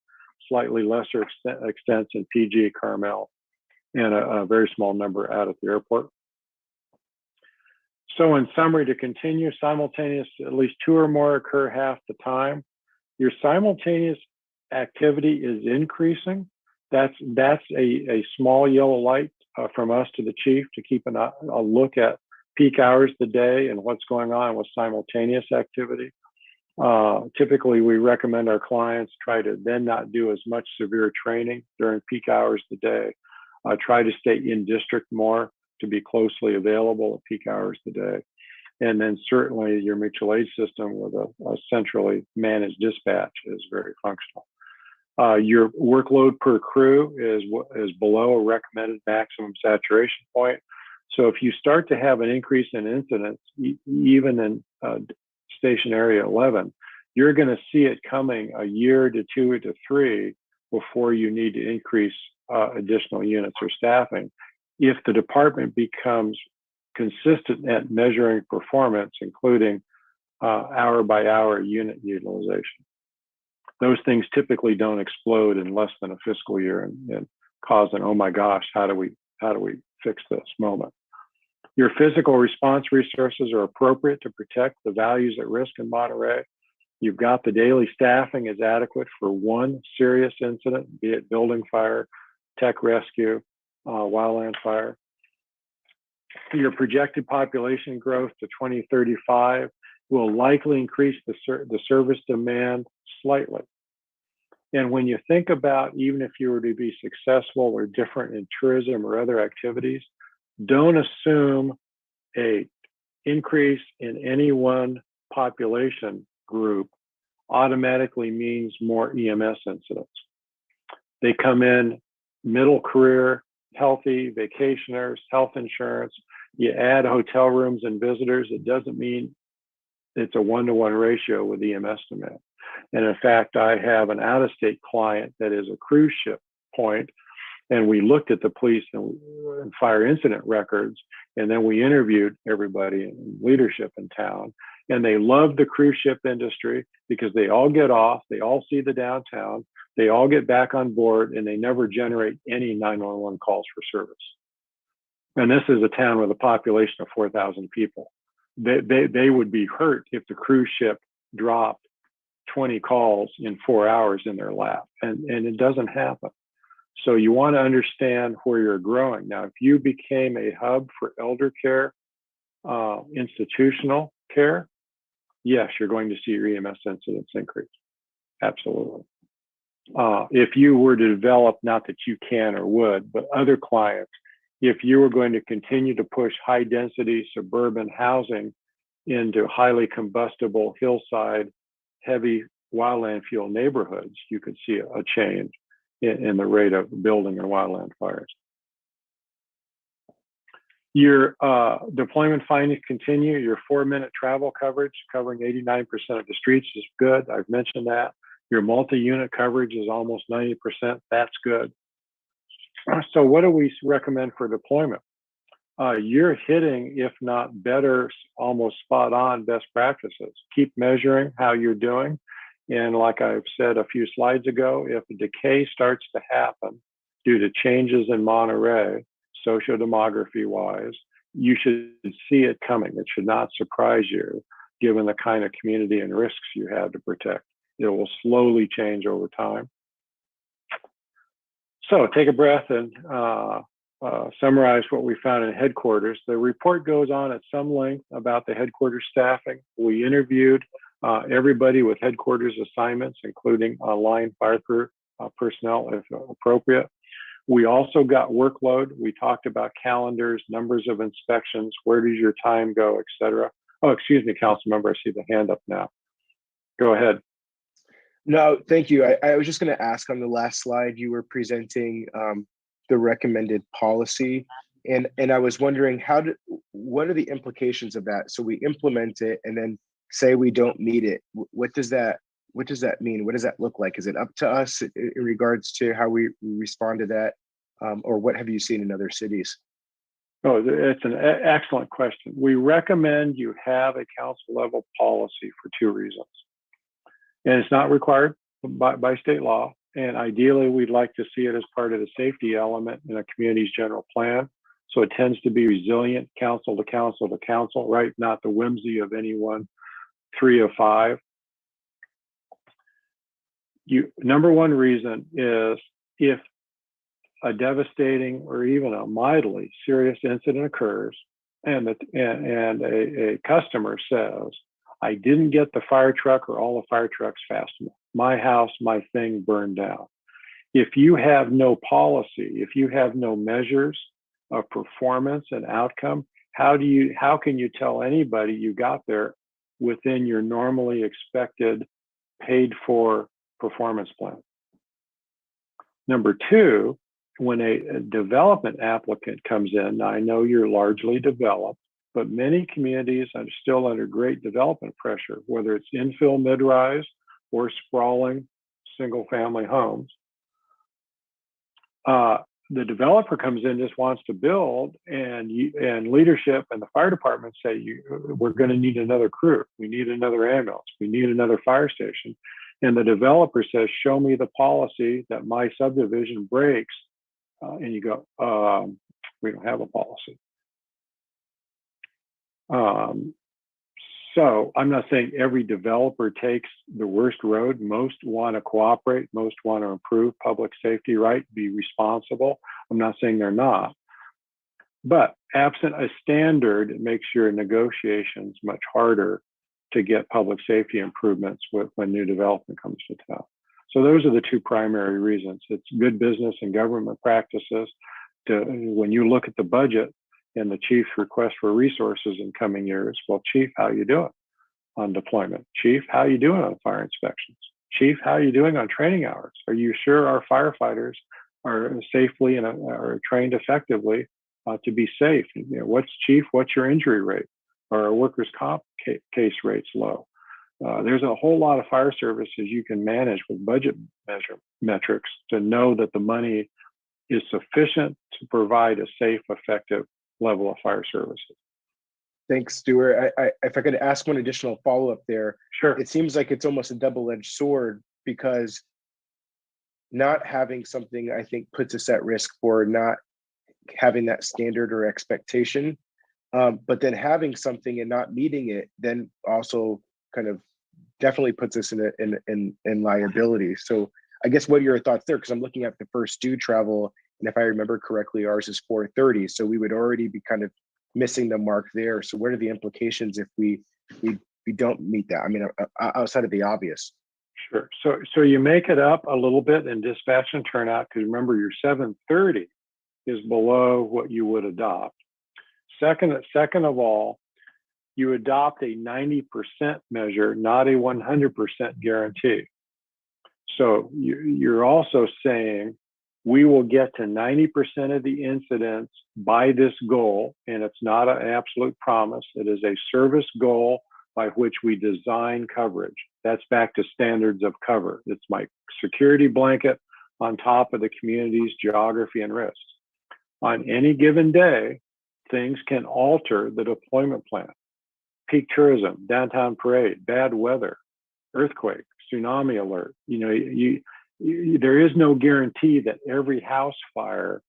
slightly lesser extent in PG, Carmel, and a very small number out at the airport. So in summary, to continue, simultaneous, at least 2 or more occur half the time. Your simultaneous activity is increasing. That's a small yellow light from us to the chief to keep a look at peak hours of the day and what's going on with simultaneous activity. Typically, we recommend our clients try to then not do as much severe training during peak hours of the day. Try to stay in district more to be closely available at peak hours of the day. And then certainly your mutual aid system with a centrally managed dispatch is very functional. Your workload per crew is below a recommended maximum saturation point. So if you start to have an increase in incidents, even in station area 11, you're going to see it coming a year to 2 to 3 before you need to increase additional units or staffing. If the department becomes consistent at measuring performance, including hour by hour unit utilization. Those things typically don't explode in less than a fiscal year and cause an, oh my gosh, how do we fix this moment? Your physical response resources are appropriate to protect the values at risk in Monterey. You've got the daily staffing is adequate for one serious incident, be it building fire, tech rescue, wildland fire. Your projected population growth to 2035 will likely increase the service demand slightly. And when you think about, even if you were to be successful or different in tourism or other activities, don't assume a increase in any one population group automatically means more EMS incidents. They come in middle career, healthy, vacationers, health insurance. You add hotel rooms and visitors, it doesn't mean it's a 1-to-1 ratio with EMS demand. And in fact, I have an out-of-state client that is a cruise ship point, and we looked at the police and fire incident records, and then we interviewed everybody in leadership in town, and they love the cruise ship industry because they all get off, they all see the downtown, they all get back on board, and they never generate any 911 calls for service. And this is a town with a population of 4,000 people. They would be hurt if the cruise ship dropped 20 calls in 4 hours in their lap, and it doesn't happen. So you want to understand where you're growing. Now, if you became a hub for elder care, institutional care, yes, you're going to see your EMS incidents increase. Absolutely. If you were to develop, not that you can or would, but other clients, if you were going to continue to push high density suburban housing into highly combustible hillside, heavy wildland fuel neighborhoods, you could see a change in the rate of building and wildland fires. Your deployment findings continue. Your 4-minute travel coverage covering 89% of the streets is good. I've mentioned that. Your multi-unit coverage is almost 90%. That's good. So what do we recommend for deployment? You're hitting, if not better, almost spot on best practices. Keep measuring how you're doing. And like I've said a few slides ago, if decay starts to happen due to changes in Monterey, sociodemography wise, you should see it coming. It should not surprise you, given the kind of community and risks you have to protect. It will slowly change over time. So take a breath and summarize what we found in headquarters. The report goes on at some length about the headquarters staffing. We interviewed everybody with headquarters assignments, including line fire crew personnel if appropriate. We also got workload. We talked about calendars, numbers of inspections, where does your time go, et cetera. Oh, excuse me, council member, I see the hand up now. Go ahead. No, thank you. I was just going to ask, on the last slide, you were presenting the recommended policy, and I was wondering what are the implications of that? So we implement it, and then say we don't meet it. What does that mean? What does that look like? Is it up to us in regards to how we respond to that, or what have you seen in other cities? Oh, it's an excellent question. We recommend you have a council level policy for 2 reasons. And it's not required by state law. And ideally, we'd like to see it as part of the safety element in a community's general plan. So it tends to be resilient, council to council to council, right? Not the whimsy of any one 3 of 5. Number one reason is if a devastating or even a mildly serious incident occurs and a customer says, I didn't get the fire truck or all the fire trucks fast enough. My house, my thing burned down. If you have no policy, if you have no measures of performance and outcome, how can you tell anybody you got there within your normally expected paid for performance plan? Number two, when a development applicant comes in, now I know you're largely developed, but many communities are still under great development pressure, whether it's infill mid-rise or sprawling single-family homes. The developer comes in, just wants to build, and leadership and the fire department say, we're going to need another crew. We need another ambulance. We need another fire station. And the developer says, show me the policy that my subdivision breaks. And you go, we don't have a policy. So I'm not saying every developer takes the worst road. Most want to cooperate. Most want to improve public safety, right? Be responsible. I'm not saying they're not. But absent a standard, it makes your negotiations much harder to get public safety improvements when new development comes to town. So those are the two primary reasons. It's good business and government practices. When you look at the budget and the chief's request for resources in coming years, well, chief, how you doing on deployment? Chief, how you doing on fire inspections? Chief, how you doing on training hours? Are you sure our firefighters are safely and are trained effectively to be safe? What's your injury rate? Are our workers' comp case rates low? There's a whole lot of fire services you can manage with budget metrics to know that the money is sufficient to provide a safe, effective level of fire services. Thanks, Stuart. If I could ask one additional follow-up there. Sure. It seems like it's almost a double-edged sword, because not having something, I think, puts us at risk for not having that standard or expectation. But then having something and not meeting it then also kind of definitely puts us in liability. So I guess, what are your thoughts there? Because I'm looking at the first due travel, and if I remember correctly, ours is 4:30. So we would already be kind of missing the mark there. So what are the implications if we don't meet that? I mean, outside of the obvious. Sure. So you make it up a little bit in dispatch and turnout, because remember, your 7:30 is below what you would adopt. Second of all, you adopt a 90% measure, not a 100% guarantee. So you're also saying we will get to 90% of the incidents by this goal, and it's not an absolute promise. It is a service goal by which we design coverage. That's back to standards of cover. It's my security blanket on top of the community's geography and risks. On any given day, things can alter the deployment plan. Peak tourism, downtown parade, bad weather, earthquake, tsunami alert. There is no guarantee that every house fire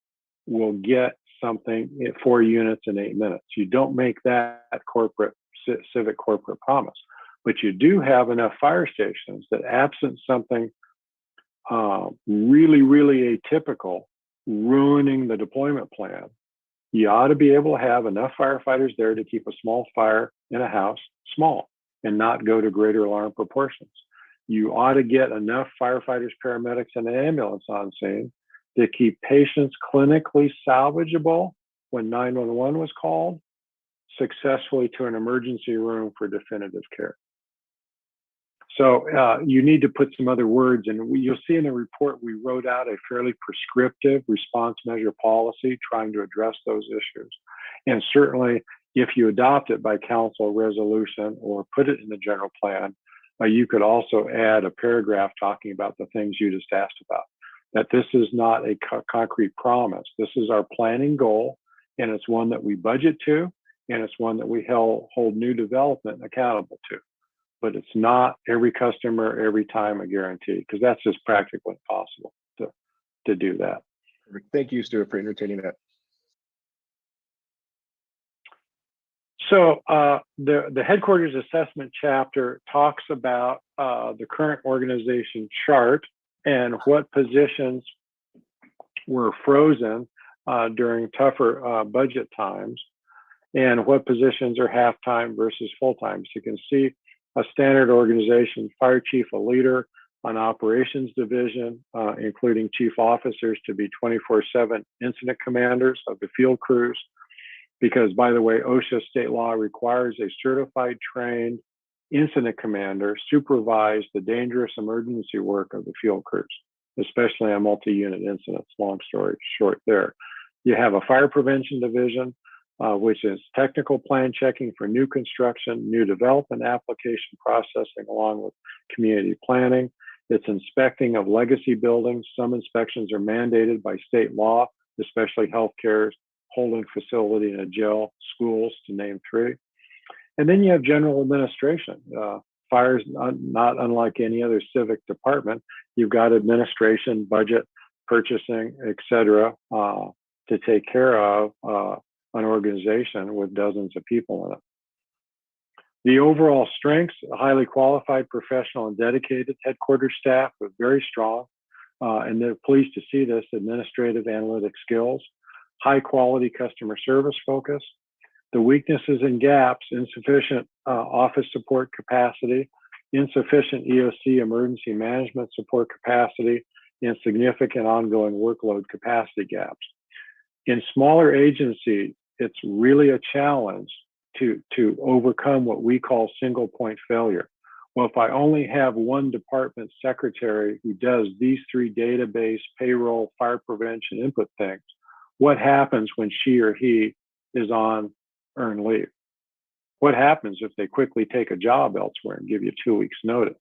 will get something at 4 units in 8 minutes. You don't make that civic corporate promise, but you do have enough fire stations that, absent something really, really atypical ruining the deployment plan, you ought to be able to have enough firefighters there to keep a small fire in a house small and not go to greater alarm proportions. You ought to get enough firefighters, paramedics, and an ambulance on scene to keep patients clinically salvageable when 911 was called successfully to an emergency room for definitive care. So you need to put some other words in. You'll see in the report, we wrote out a fairly prescriptive response measure policy trying to address those issues. And certainly, if you adopt it by council resolution or put it in the general plan, you could also add a paragraph talking about the things you just asked about, that this is not a concrete promise. This is our planning goal, and it's one that we budget to, and it's one that we hold new development accountable to. But it's not every customer, every time a guarantee, because that's just practically impossible to do that. Thank you, Stuart, for entertaining that. So the headquarters assessment chapter talks about the current organization chart and what positions were frozen during tougher budget times, and what positions are half-time versus full-time. So you can see a standard organization: fire chief, a leader, an operations division, including chief officers to be 24/7 incident commanders of the field crews, Because, by the way, OSHA state law requires a certified, trained incident commander supervise the dangerous emergency work of the field crews, especially on multi-unit incidents. Long story short there. You have a fire prevention division, which is technical plan checking for new construction, new development, application processing, along with community planning. It's inspecting of legacy buildings. Some inspections are mandated by state law, especially healthcare, holding facility and a jail, schools, to name three. And then you have general administration. Fire's not unlike any other civic department. You've got administration, budget, purchasing, et cetera, to take care of an organization with dozens of people in it. The overall strengths: highly qualified, professional, and dedicated headquarters staff with very strong, and they're pleased to see this, administrative analytic skills, high quality customer service focus. The weaknesses and gaps: insufficient office support capacity, insufficient EOC emergency management support capacity, and significant ongoing workload capacity gaps. In smaller agencies, it's really a challenge to overcome what we call single point failure. Well, if I only have one department secretary who does these three database, payroll, fire prevention, input things, what happens when she or he is on earned leave? What happens if they quickly take a job elsewhere and give you 2 weeks notice?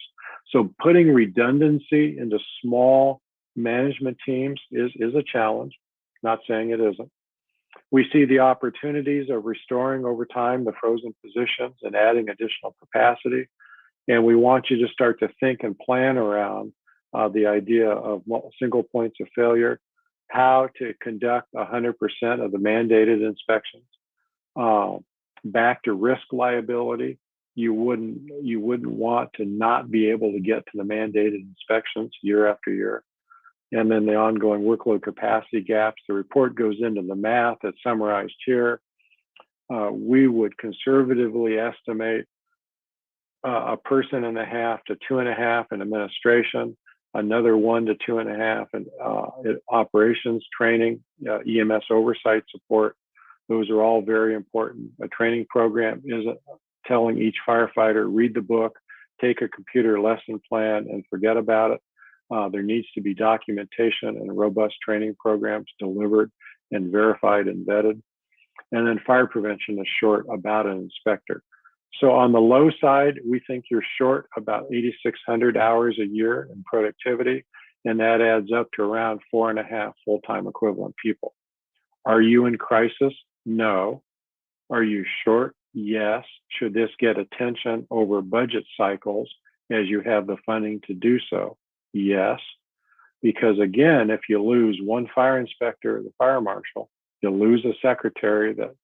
So putting redundancy into small management teams is a challenge. Not saying it isn't. We see the opportunities of restoring over time the frozen positions and adding additional capacity. And we want you to start to think and plan around the idea of single points of failure, how to conduct 100% of the mandated inspections. Back to risk liability, you wouldn't want to not be able to get to the mandated inspections year after year. And then the ongoing workload capacity gaps. The report goes into the math that's summarized here. We would conservatively estimate a person and a half to 2.5 in administration, another 1 to 2.5 in operations training, EMS oversight support. Those are all very important. A training program isn't telling each firefighter, read the book, take a computer lesson plan, and forget about it. There needs to be documentation and robust training programs delivered and verified and vetted. And then fire prevention is short about an inspector. So on the low side, we think you're short about 8,600 hours a year in productivity, and that adds up to around 4.5 full-time equivalent people. Are you in crisis? No. Are you short? Yes. Should this get attention over budget cycles as you have the funding to do so? Yes. Because again, if you lose one fire inspector or the fire marshal, you lose a secretary that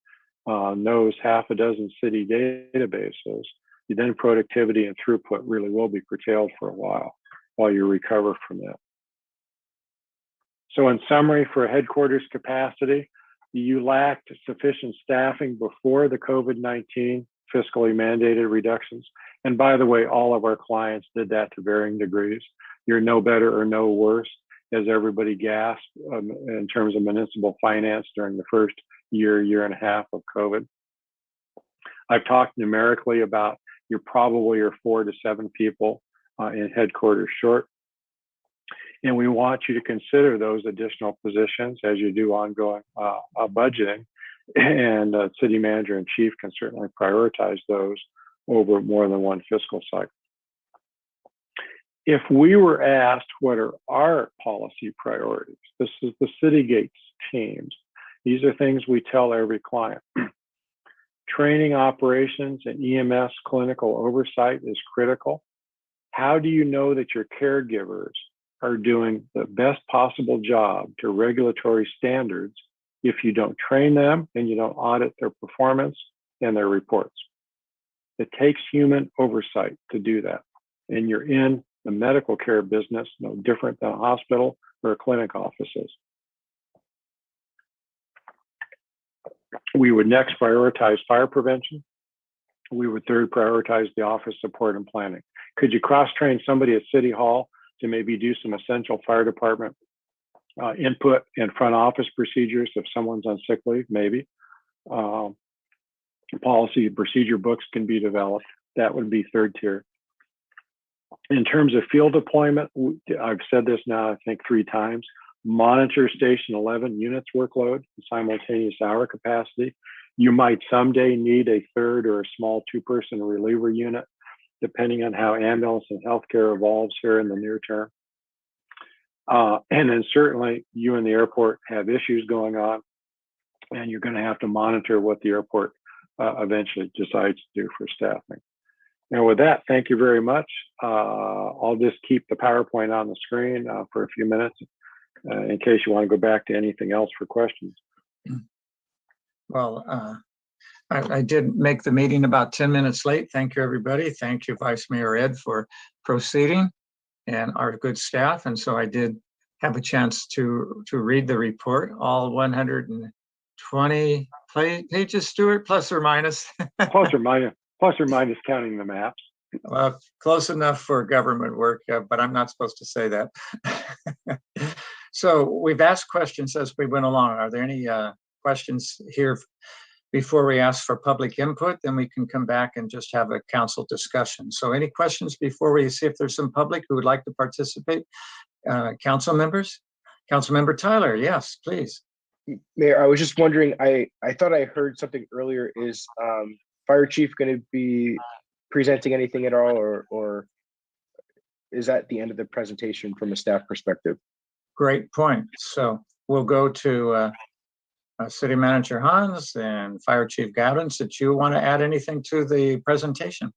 knows half a dozen city databases, then productivity and throughput really will be curtailed for a while you recover from that. So in summary, for headquarters capacity, you lacked sufficient staffing before the COVID-19 fiscally mandated reductions. And by the way, all of our clients did that to varying degrees. You're no better or no worse, as everybody gasped in terms of municipal finance during the first year and a half of COVID. I've talked numerically about you probably are 4 to 7 people in headquarters short. And we want you to consider those additional positions as you do ongoing budgeting. And city manager and chief can certainly prioritize those over more than one fiscal cycle. If we were asked what are our policy priorities, this is the City Gates teams. These are things we tell every client. Training, operations, and EMS clinical oversight is critical. How do you know that your caregivers are doing the best possible job to regulatory standards if you don't train them and you don't audit their performance and their reports? It takes human oversight to do that. And you're in the medical care business, no different than a hospital or a clinic offices. We would next prioritize fire prevention. We would third prioritize the office support and planning. Could you cross-train somebody at City Hall to maybe do some essential fire department input and front office procedures if someone's on sick leave? Maybe. Policy and procedure books can be developed. That would be third tier. In terms of field deployment, I've said this now, I think 3 times. Monitor Station 11 units workload, simultaneous hour capacity. You might someday need a third or a small 2-person reliever unit, depending on how ambulance and healthcare evolves here in the near term. And then certainly you and the airport have issues going on, and you're going to have to monitor what the airport eventually decides to do for staffing. And with that, thank you very much. I'll just keep the PowerPoint on the screen for a few minutes in case you want to go back to anything else for questions. Well, I did make the meeting about 10 minutes late. Thank you, everybody. Thank you, Vice Mayor Ed, for proceeding, and our good staff. And so I did have a chance to read the report, all 120 pages, Stuart, plus or minus. Plus or minus counting the maps. Well, close enough for government work, but I'm not supposed to say that. So we've asked questions as we went along. Are there any questions here before we ask for public input? Then we can come back and just have a council discussion. So any questions before we see if there's some public who would like to participate? Council members? Councilmember Tyler, yes, please. Mayor, I was just wondering, I thought I heard something earlier. Is Fire Chief going to be presenting anything at all, or is that the end of the presentation from a staff perspective? Great point. So we'll go to City Manager Hans and Fire Chief Gavins. Did you want to add anything to the presentation?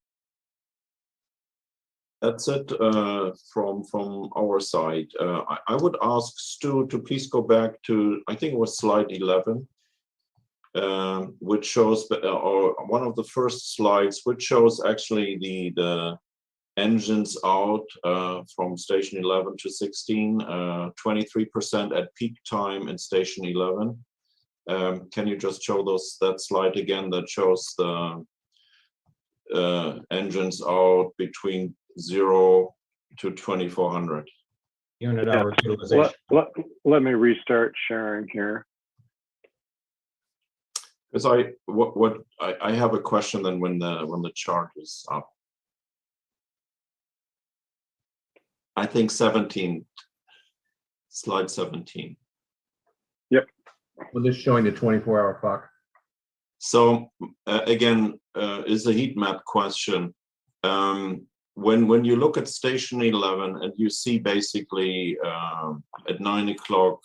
That's it from our side. I would ask Stu to please go back to, I think it was slide 11, which shows, or one of the first slides, which shows actually the engines out from station 11 to 16, 23% at peak time in station 11. Can you just show that slide again that shows the engines out between 0 to 2400? Unit Yeah. hours utilization. Let me restart sharing here. Because I have a question then when the chart is up. I think 17, slide 17. Yep. Well, this is showing the 24-hour clock. So again, is a heat map question. When you look at station 11 and you see basically at 9 o'clock,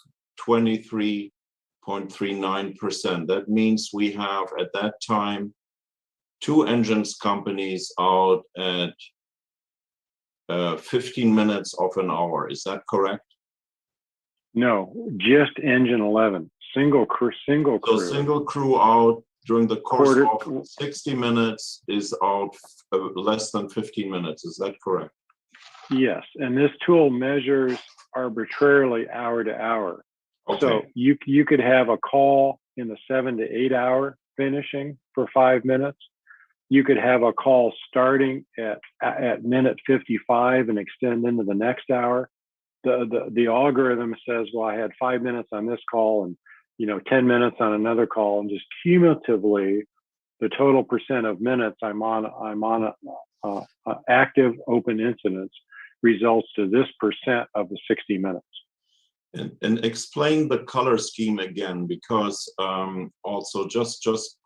23.39%, that means we have at that time 2 engines companies out at 15 minutes of an hour. Is that correct? No, just engine 11, single crew. So single crew out during the course of 60 minutes is out less than 15 minutes. Is that correct? Yes, and this tool measures arbitrarily hour to hour. Okay. So you could have a call in the 7 to 8 hour finishing for 5 minutes. You could have a call starting at minute 55 and extend into the next hour. The algorithm says, well, I had 5 minutes on this call and 10 minutes on another call, and just cumulatively, the total percent of minutes I'm on active open incidents results to this percent of the 60 minutes. And explain the color scheme again, because also just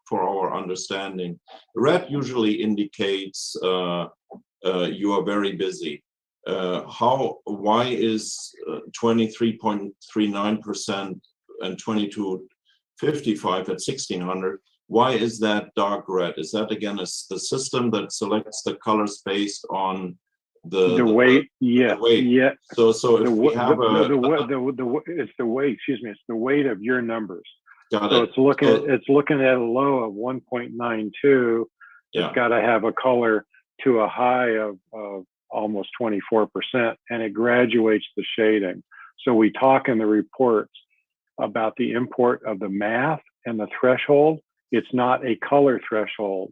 for our understanding, red usually indicates you are very busy. Why is 23.39% and 22.55 at 1600? Why is that dark red? Is that again the system that selects the colors based on the weight? Yeah, weight. yeah. So if we have it's the weight. Excuse me. It's the weight of your numbers. Got So it. it's looking at a low of 1.92. Yeah. It's got to have a color to a high of almost 24%, and it graduates the shading. So we talk in the reports about the import of the math and the threshold. It's not a color threshold.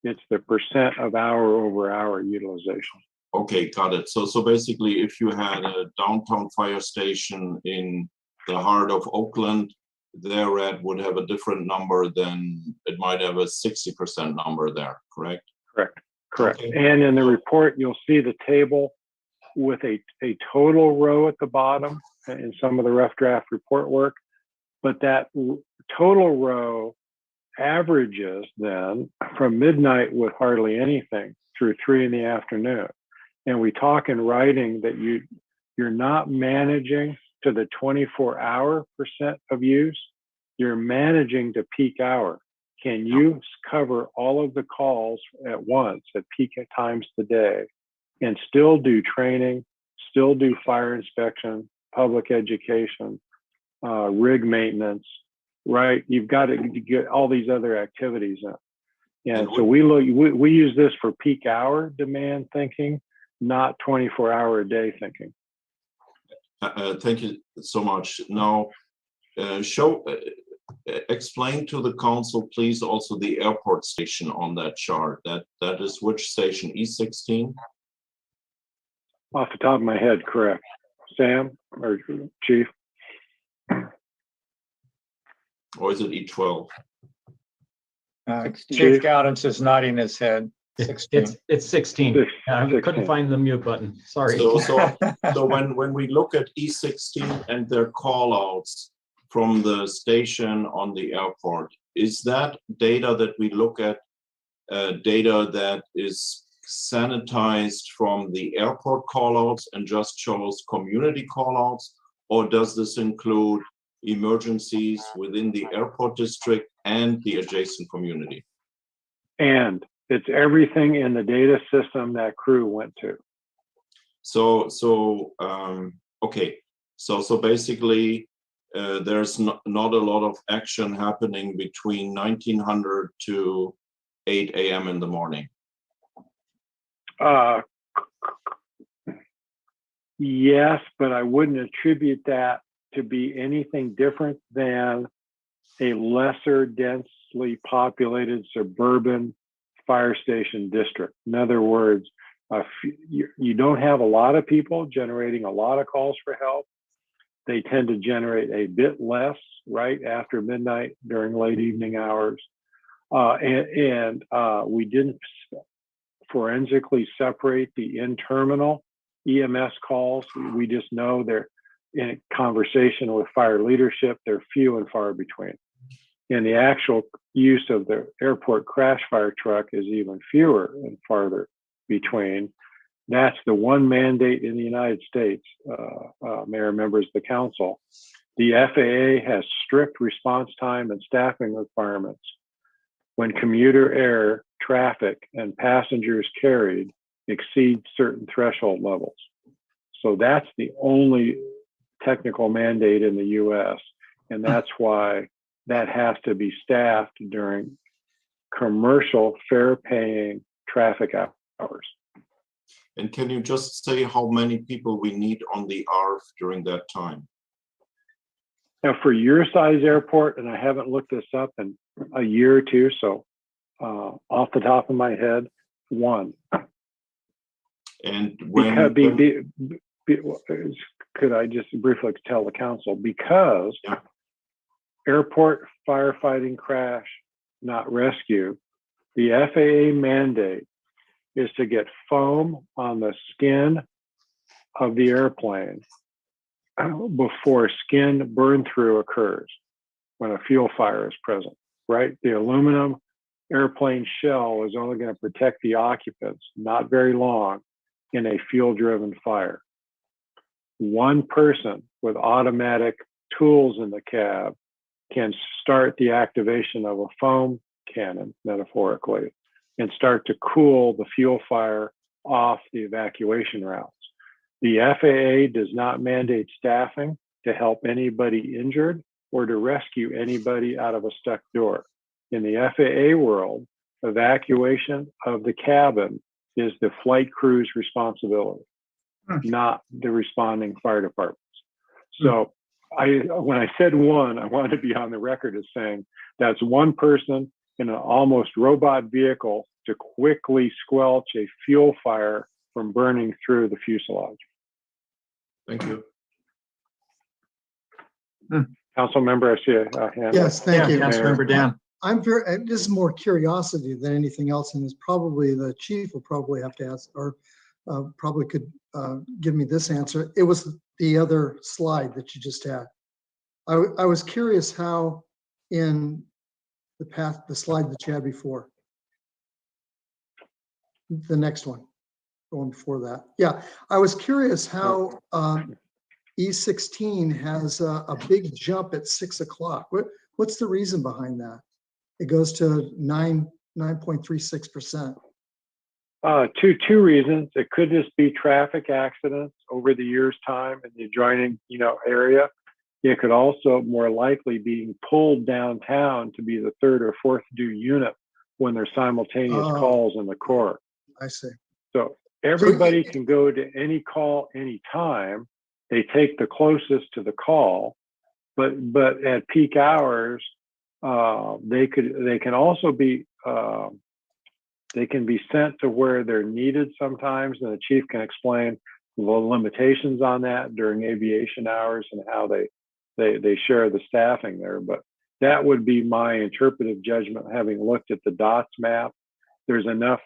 It's the percent of hour over hour utilization. Okay, got it. So basically, if you had a downtown fire station in the heart of Oakland, their red would have a different number than it might have a 60% number there, correct? Correct. Okay. And in the report, you'll see the table with a total row at the bottom in some of the rough draft report work. But that total row averages then from midnight with hardly anything through 3 in the afternoon. And we talk in writing that you're not managing to the 24-hour percent of use, you're managing to peak hour. Can you cover all of the calls at once at peak times the day and still do training, still do fire inspection, public education, rig maintenance, right? You've got to get all these other activities in. And so we use this for peak hour demand thinking, not 24-hour a day thinking. Thank you so much. Now, explain to the council, please, also the airport station on that chart. That is which station? E16? Off the top of my head, correct. Sam or Chief? Or is it E12? Chief Gowdens is nodding his head. 16. It's 16. I 16. couldn't find the mute button. Sorry. So when we look at E16 and their call outs from the station on the airport, is that data that we look at data that is sanitized from the airport call outs and just shows community call outs, or does this include emergencies within the airport district and the adjacent community? And it's everything in the data system that crew went to. Okay. So basically, there's not a lot of action happening between 1900 to 8 a.m. in the morning. Yes, but I wouldn't attribute that to be anything different than a lesser densely populated suburban fire station district. In other words, you don't have a lot of people generating a lot of calls for help. They tend to generate a bit less right after midnight during late evening hours. We didn't forensically separate the in-terminal EMS calls. We just know they're in conversation with fire leadership. They're few and far between. And the actual use of the airport crash fire truck is even fewer and farther between. That's the one mandate in the United States, Mayor, members of the council. The FAA has strict response time and staffing requirements when commuter air traffic and passengers carried exceed certain threshold levels. So that's the only technical mandate in the US, and that's why that has to be staffed during commercial fare-paying traffic hours. And can you just say how many people we need on the ARF during that time? Now, for your size airport, and I haven't looked this up in a year or two, so off the top of my head, 1. And when could I just briefly tell the council, because yeah. Airport firefighting crash, not rescue, the FAA mandate is to get foam on the skin of the airplane before skin burn through occurs when a fuel fire is present, right? The aluminum airplane shell is only going to protect the occupants not very long in a fuel-driven fire. One person with automatic tools in the cab can start the activation of a foam cannon, metaphorically, and start to cool the fuel fire off the evacuation routes. The FAA does not mandate staffing to help anybody injured or to rescue anybody out of a stuck door. In the FAA world, evacuation of the cabin is the flight crew's responsibility, not the responding fire departments. So when I said 1, I wanted to be on the record as saying that's one person in an almost robot vehicle to quickly squelch a fuel fire from burning through the fuselage. Thank you. Council member, I see a hand. Yes, thank Yeah, you. Councilmember Dan. I'm very, this is more curiosity than anything else, and it's probably the chief will probably have to ask, or probably could give me this answer. It was the other slide that you just had. I was curious how in the slide that you had before, the next one, going before that. Yeah, I was curious how E16 has a big jump at 6 o'clock. What's the reason behind that? It goes to 9.36%. Two reasons. It could just be traffic accidents over the year's time in the adjoining, area. It could also more likely being pulled downtown to be the third or fourth due unit when there's simultaneous calls in the core. I see. So everybody can go to any call anytime. They take the closest to the call, but at peak hours, they can also be they can be sent to where they're needed sometimes, and the chief can explain the limitations on that during aviation hours and how they share the staffing there. But that would be my interpretive judgment, having looked at the dots map. There's enough,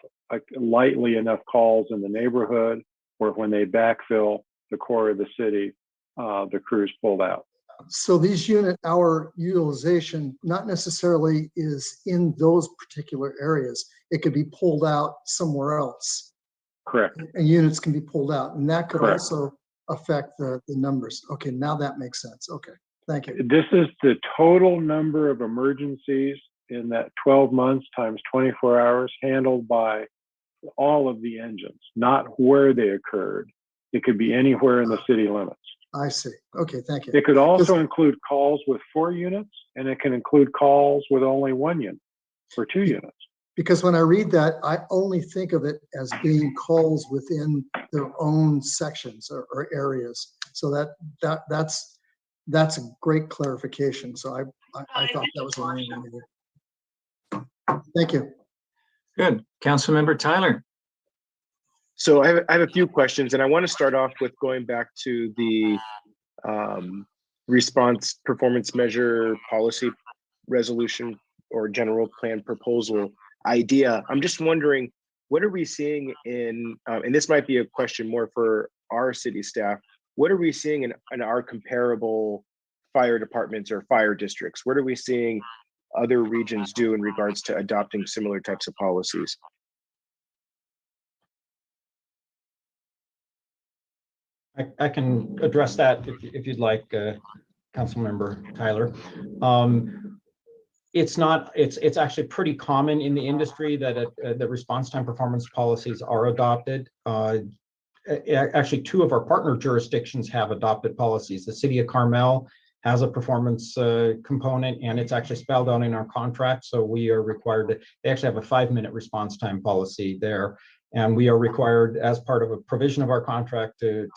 lightly enough calls in the neighborhood where when they backfill the core of the city, the crew's pulled out. So these unit hour utilization not necessarily is in those particular areas. It could be pulled out somewhere else. Correct. And units can be pulled out, and that could Correct. also affect the numbers. Okay, now that makes sense. Okay, thank you. This is the total number of emergencies in that 12 months times 24 hours handled by all of the engines, not where they occurred. It could be anywhere in the city limits. I see. Okay, thank you. It could also include calls with 4 units, and it can include calls with only 1 unit or 2 units. Because when I read that, I only think of it as being calls within their own sections or areas. So that's a great clarification. So I thought that was the only one either. Thank you. Good. Councilmember Tyler. So I have a few questions, and I want to start off with going back to the response performance measure policy resolution or general plan proposal idea. I'm just wondering, what are we seeing in, and this might be a question more for our city staff, what are we seeing in our comparable fire departments or fire districts? What are we seeing other regions do in regards to adopting similar types of policies? I can address that if you'd like, Councilmember Tyler. It's actually pretty common in the industry that the response time performance policies are adopted. Actually, 2 of our partner jurisdictions have adopted policies. The city of Carmel has a performance component, and it's actually spelled out in our contract. So we are required to, they actually have a 5-minute response time policy there. And we are required, as part of a provision of our contract, to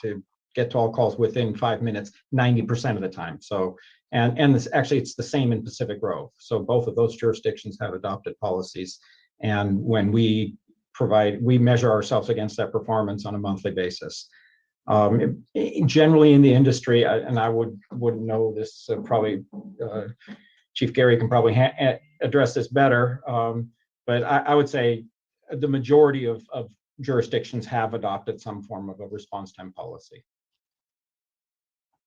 get to all calls within 5 minutes, 90% of the time. So, and this actually, it's the same in Pacific Grove. So both of those jurisdictions have adopted policies. And when we measure ourselves against that performance on a monthly basis. Generally in the industry, and I wouldn't know this, probably Chief Gary can probably address this better, but I would say the majority of jurisdictions have adopted some form of a response time policy.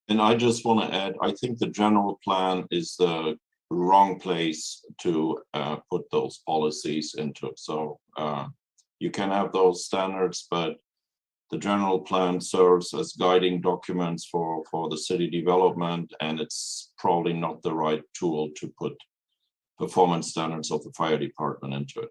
And I just want to add, I think the general plan is the wrong place to put those policies into. So you can have those standards, but the general plan serves as guiding documents for the city development, and it's probably not the right tool to put performance standards of the fire department into it.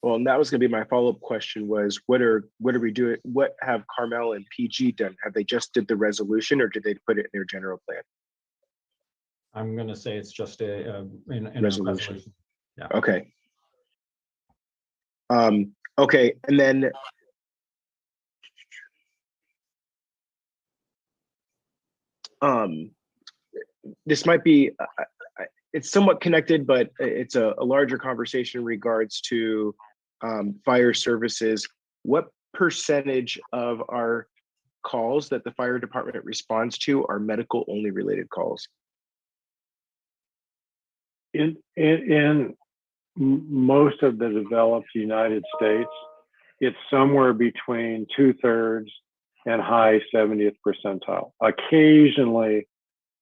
Well, and that was going to be my follow-up question was, what are we doing? What have Carmel and PG done? Have they just did the resolution, or did they put it in their general plan? I'm going to say it's just a Resolution. Yeah. Okay. Okay, and then this might be, it's somewhat connected, but it's a larger conversation in regards to fire services. What percentage of our calls that the fire department responds to are medical only related calls? most of the developed United States, it's somewhere between 2/3 and high 70th percentile. Occasionally,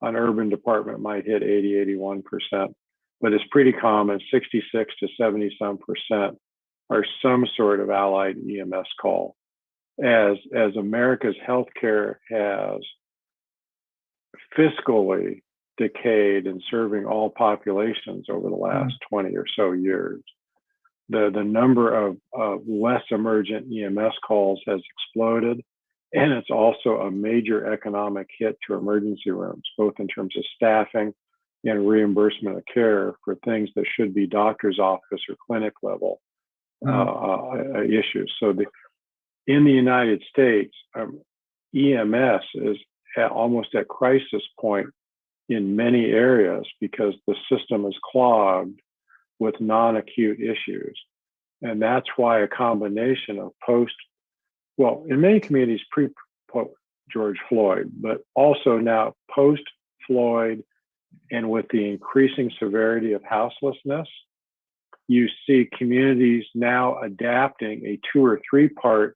an urban department might hit 80, 81%, but it's pretty common. 66 to 70 some percent are some sort of allied EMS call. As America's healthcare has fiscally decayed in serving all populations over the last 20 or so years, the number of less emergent EMS calls has exploded. And it's also a major economic hit to emergency rooms, both in terms of staffing and reimbursement of care for things that should be doctor's office or clinic level issues. So in the United States, EMS is almost at crisis point in many areas because the system is clogged with non-acute issues. And that's why a combination of in many communities pre-George Floyd, but also now post-Floyd, and with the increasing severity of houselessness, you see communities now adapting a 2 or 3 part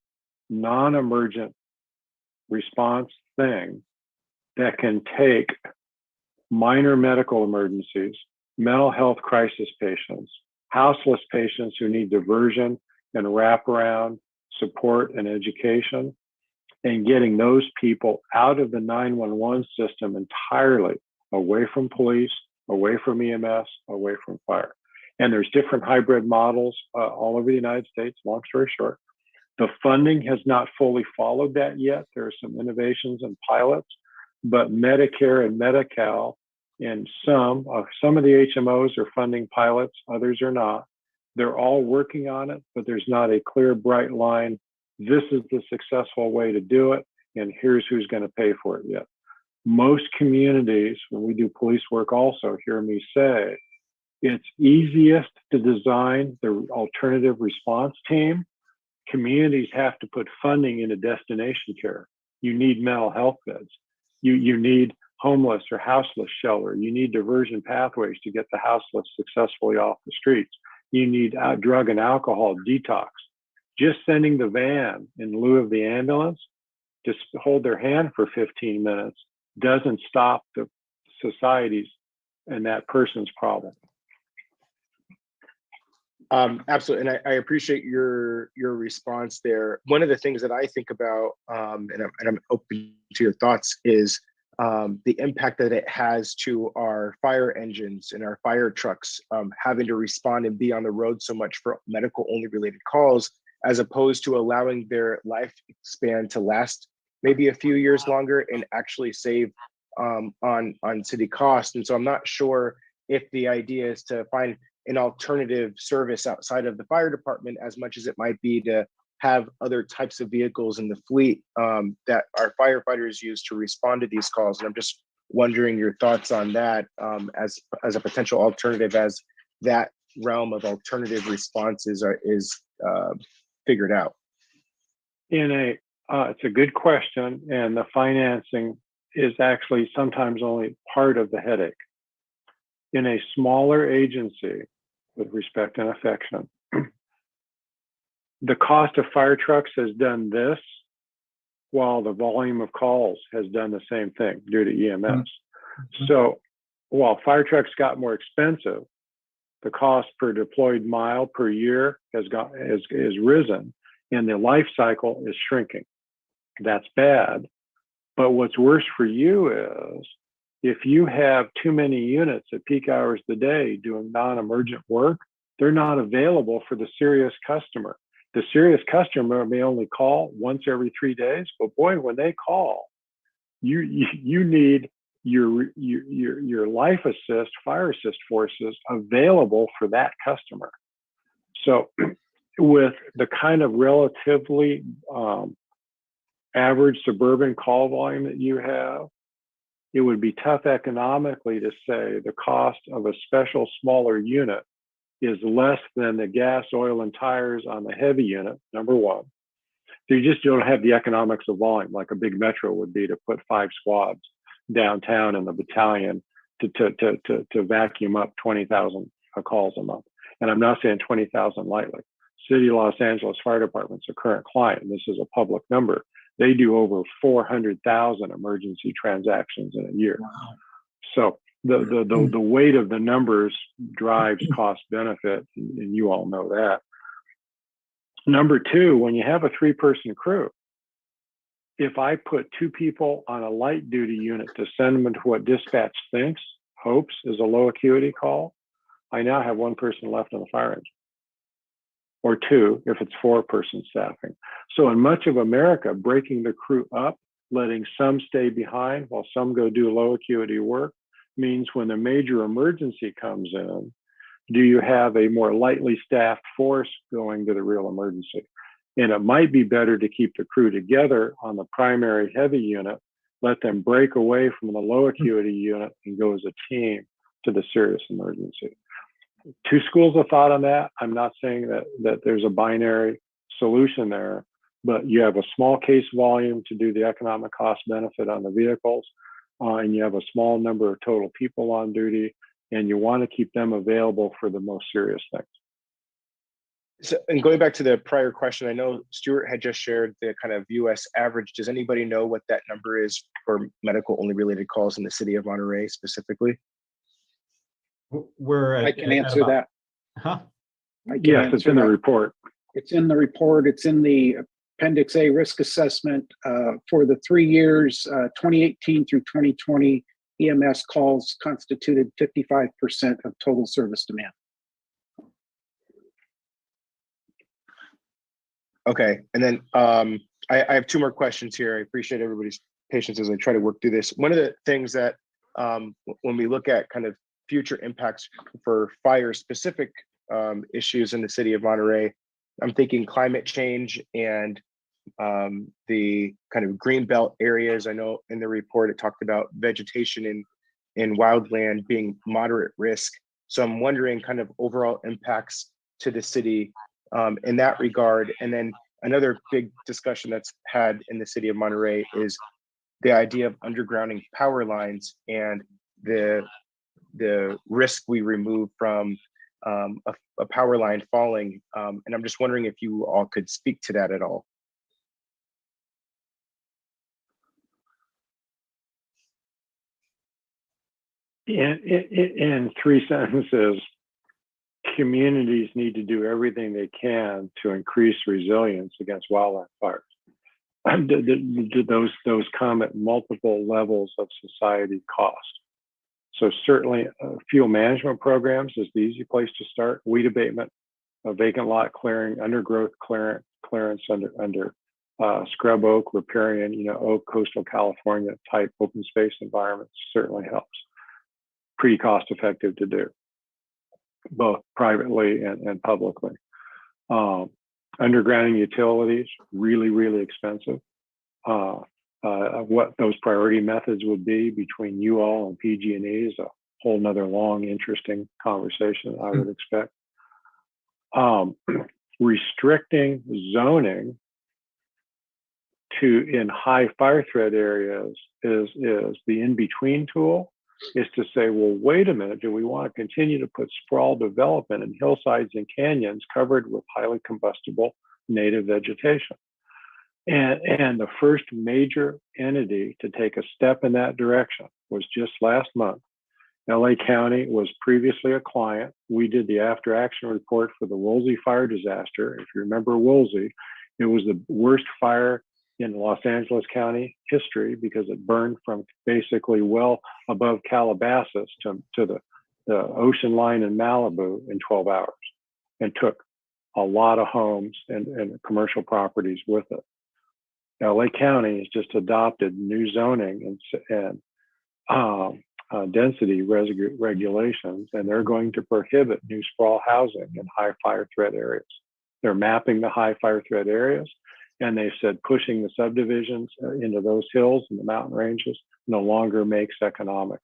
non-emergent response thing that can take minor medical emergencies, mental health crisis patients, houseless patients who need diversion and wraparound support and education, and getting those people out of the 911 system entirely, away from police, away from EMS, away from fire. And there's different hybrid models all over the United States. Long story short, the funding has not fully followed that yet. There are some innovations and pilots, but Medicare and Medi-Cal and some of the HMOs are funding pilots, others are not. They're all working on it, but there's not a clear, bright line. This is the successful way to do it, and here's who's going to pay for it yet. Most communities, when we do police work also, hear me say, it's easiest to design the alternative response team. Communities have to put funding into destination care. You need mental health beds. You need homeless or houseless shelter. You need diversion pathways to get the houseless successfully off the streets. You need drug and alcohol detox. Just sending the van in lieu of the ambulance to hold their hand for 15 minutes doesn't stop the society's and that person's problem. Absolutely, and I appreciate your response there. One of the things that I think about, and I'm open to your thoughts, is the impact that it has to our fire engines and our fire trucks having to respond and be on the road so much for medical only related calls, as opposed to allowing their lifespan to last maybe a few years longer and actually save on city costs. And so I'm not sure if the idea is to find an alternative service outside of the fire department as much as it might be to have other types of vehicles in the fleet that our firefighters use to respond to these calls. And I'm just wondering your thoughts on that as a potential alternative, as that realm of alternative responses is figured out. It's a good question, and the financing is actually sometimes only part of the headache. In a smaller agency, with respect and affection, the cost of fire trucks has done this while the volume of calls has done the same thing due to EMS. Mm-hmm. So while fire trucks got more expensive, the cost per deployed mile per year has risen, and the life cycle is shrinking. That's bad. But what's worse for you is if you have too many units at peak hours of the day doing non-emergent work, they're not available for the serious customer. The serious customer may only call once every 3 days, but boy, when they call, you need your life assist, fire assist forces available for that customer. So with the kind of relatively average suburban call volume that you have, it would be tough economically to say the cost of a special smaller unit is less than the gas, oil, and tires on the heavy unit, number one. So you just don't have the economics of volume like a big metro would be to put 5 squads downtown in the battalion to vacuum up 20,000 calls a month. And I'm not saying 20,000 lightly. City of Los Angeles Fire Department's a current client, and this is a public number. They do over 400,000 emergency transactions in a year. Wow. So the weight of the numbers drives cost benefit, and you all know that. Number two, when you have a 3-person crew, if I put 2 people on a light duty unit to send them into what dispatch hopes is a low acuity call, I now have 1 person left on the fire engine, or 2 if it's 4-person staffing. So in much of America, breaking the crew up, letting some stay behind while some go do low acuity work, means when a major emergency comes in, do you have a more lightly staffed force going to the real emergency? And it might be better to keep the crew together on the primary heavy unit, let them break away from the low acuity unit and go as a team to the serious emergency. 2 schools of thought on that. I'm not saying that there's a binary solution there, but you have a small case volume to do the economic cost benefit on the vehicles, and you have a small number of total people on duty, and you want to keep them available for the most serious things. So, and going back to the prior question, I know Stuart had just shared the kind of US average. Does anybody know what that number is for medical only related calls in the city of Monterey specifically? I can answer that. Huh? Yes, it's in the report. It's in the report. It's in the Appendix A risk assessment for the 3 years, 2018 through 2020. EMS calls constituted 55% of total service demand. Okay, and then I have 2 more questions here. I appreciate everybody's patience as I try to work through this. One of the things that when we look at kind of future impacts for fire specific issues in the city of Monterey, I'm thinking climate change and the kind of green belt areas. I know in the report it talked about vegetation in wildland being moderate risk. So I'm wondering kind of overall impacts to the city in that regard. And then another big discussion that's had in the city of Monterey is the idea of undergrounding power lines and the risk we remove from a power line falling. And I'm just wondering if you all could speak to that at all. In 3 sentences, communities need to do everything they can to increase resilience against wildland fires. Those come at multiple levels of society cost. So certainly fuel management programs is the easy place to start. Weed abatement, vacant lot clearing, undergrowth clearance under scrub oak, riparian, oak, coastal California type open space environments certainly helps. Pretty cost effective to do, both privately and publicly. Undergrounding utilities, really, really expensive. What those priority methods would be between you all and PG&E is a whole nother long, interesting conversation I would expect. Restricting zoning in high fire threat areas is the in-between tool, is to say, well, wait a minute, do we want to continue to put sprawl development in hillsides and canyons covered with highly combustible native vegetation? And the first major entity to take a step in that direction was just last month. LA County was previously a client. We did the after action report for the Woolsey fire disaster. If you remember Woolsey, it was the worst fire in Los Angeles County history because it burned from basically well above Calabasas to the ocean line in Malibu in 12 hours and took a lot of homes and commercial properties with it. LA County has just adopted new zoning and density regulations, and they're going to prohibit new sprawl housing in high fire threat areas. They're mapping the high fire threat areas, and they've said pushing the subdivisions into those hills and the mountain ranges no longer makes economic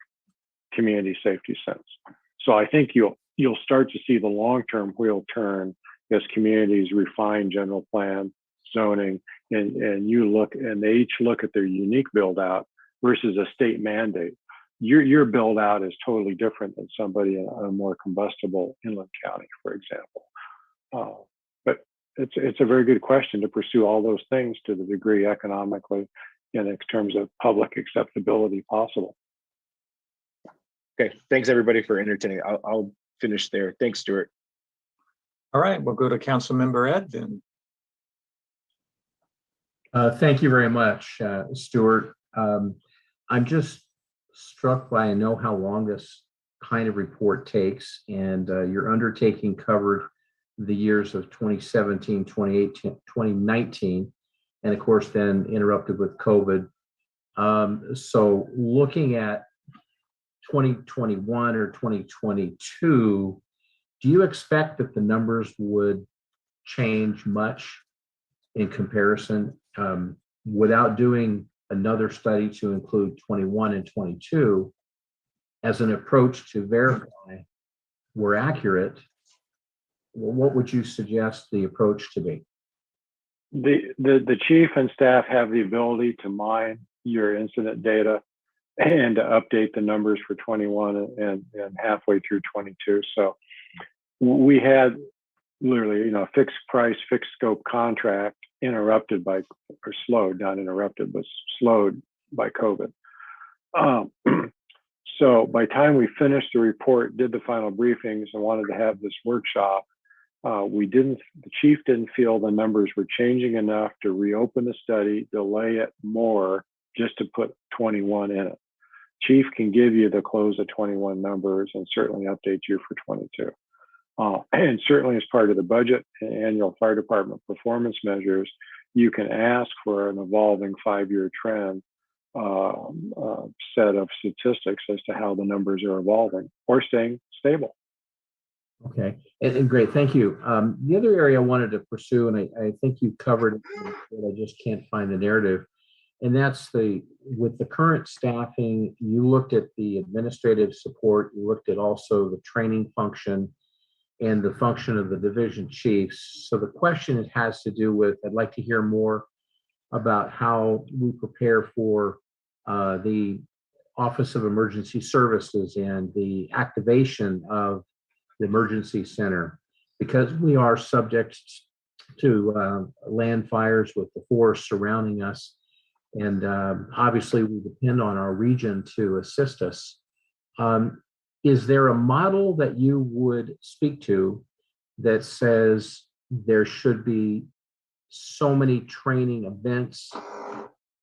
community safety sense. So I think you'll start to see the long-term wheel turn as communities refine general plan zoning, and they each look at their unique build out versus a state mandate. your build out is totally different than somebody in a more combustible inland county, for example. But it's a very good question to pursue all those things to the degree economically and in terms of public acceptability possible. Okay, thanks everybody for entertaining. I'll finish there. Thanks, Stuart. All right, we'll go to Councilmember Ed then. Thank you very much, Stuart. I'm just struck by, I know how long this kind of report takes, and your undertaking covered the years of 2017, 2018, 2019, and of course then interrupted with COVID. So looking at 2021 or 2022, do you expect that the numbers would change much in comparison without doing another study to include 21 and 22 as an approach to verify we're accurate? What would you suggest the approach to be? The chief and staff have the ability to mine your incident data and to update the numbers for 21 and halfway through 22. So we had literally, a fixed price, fixed scope contract interrupted by, or slowed, not interrupted, but slowed by COVID. So by the time we finished the report, did the final briefings, and wanted to have this workshop, the chief didn't feel the numbers were changing enough to reopen the study, delay it more, just to put 21 in it. Chief can give you the close of 21 numbers and certainly update you for 22. And certainly as part of the budget and annual fire department performance measures, you can ask for an evolving 5-year trend set of statistics as to how the numbers are evolving or staying stable. Okay, and great, thank you. The other area I wanted to pursue, and I think you covered it, but I just can't find the narrative, and that's with the current staffing, you looked at the administrative support, you looked at also the training function and the function of the division chiefs. So the question has to do with, I'd like to hear more about how we prepare for the Office of Emergency Services and the activation of the emergency center, because we are subject to land fires with the forest surrounding us. And obviously we depend on our region to assist us. Is there a model that you would speak to that says there should be so many training events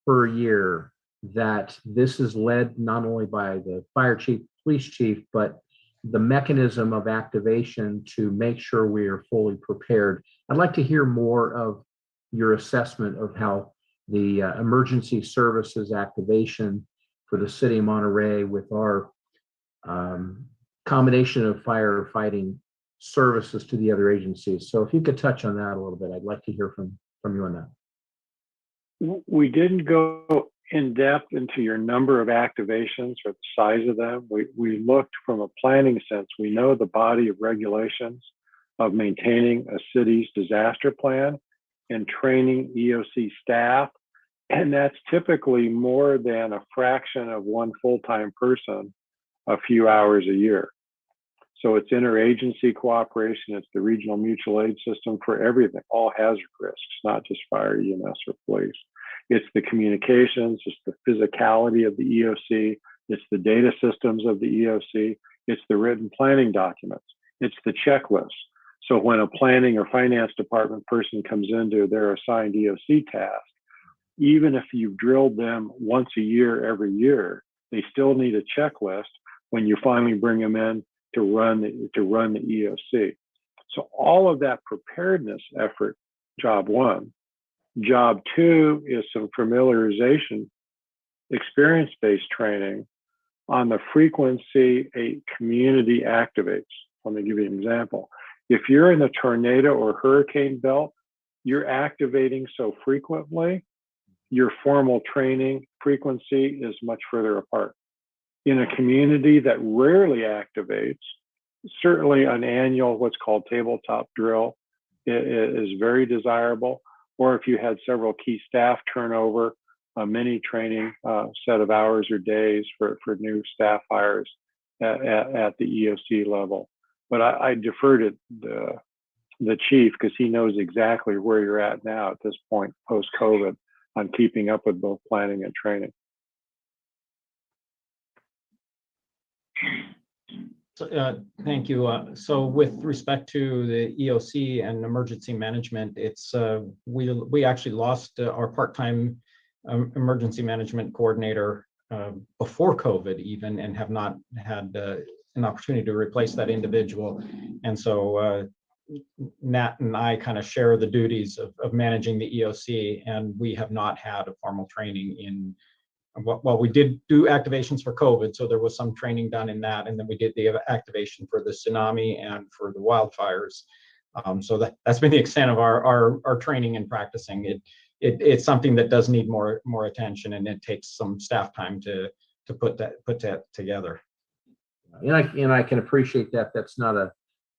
per year, that this is led not only by the fire chief, police chief, but the mechanism of activation to make sure we are fully prepared? I'd like to hear more of your assessment of how the emergency services activation for the city of Monterey with our combination of firefighting services to the other agencies. So if you could touch on that a little bit, I'd like to hear from you on that. We didn't go in depth into your number of activations or the size of them. We looked from a planning sense. We know the body of regulations of maintaining a city's disaster plan and training EOC staff. And that's typically more than a fraction of one full-time person a few hours a year. So it's interagency cooperation. It's the regional mutual aid system for everything, all hazard risks, not just fire, EMS, or police. It's the communications, it's the physicality of the EOC, it's the data systems of the EOC, it's the written planning documents, it's the checklist. So when a planning or finance department person comes into their assigned EOC task, even if you've drilled them once a year, every year, they still need a checklist when you finally bring them in to run the EOC. So all of that preparedness effort, job one. Job two is some familiarization, experience-based training on the frequency a community activates. Let me give you an example. If you're in the tornado or hurricane belt, you're activating so frequently, your formal training frequency is much further apart. In a community that rarely activates, certainly an annual, what's called tabletop drill is very desirable. Or if you had several key staff turnover mini training set of hours or days for new staff hires at the EOC level. But I defer to the chief because he knows exactly where you're at now at this point post-COVID on keeping up with both planning and training. So, thank you. So with respect to the EOC and emergency management, it's we actually lost our part-time emergency management coordinator before COVID even, and have not had an opportunity to replace that individual. And so Nat and I kind of share the duties of managing the EOC, and we have not had a formal training in, well, we did do activations for COVID, so there was some training done in that, and then we did the activation for the tsunami and for the wildfires. So that's been the extent of our training and practicing. It's something that does need more attention, and it takes some staff time to put that together. And I can appreciate that. That's not a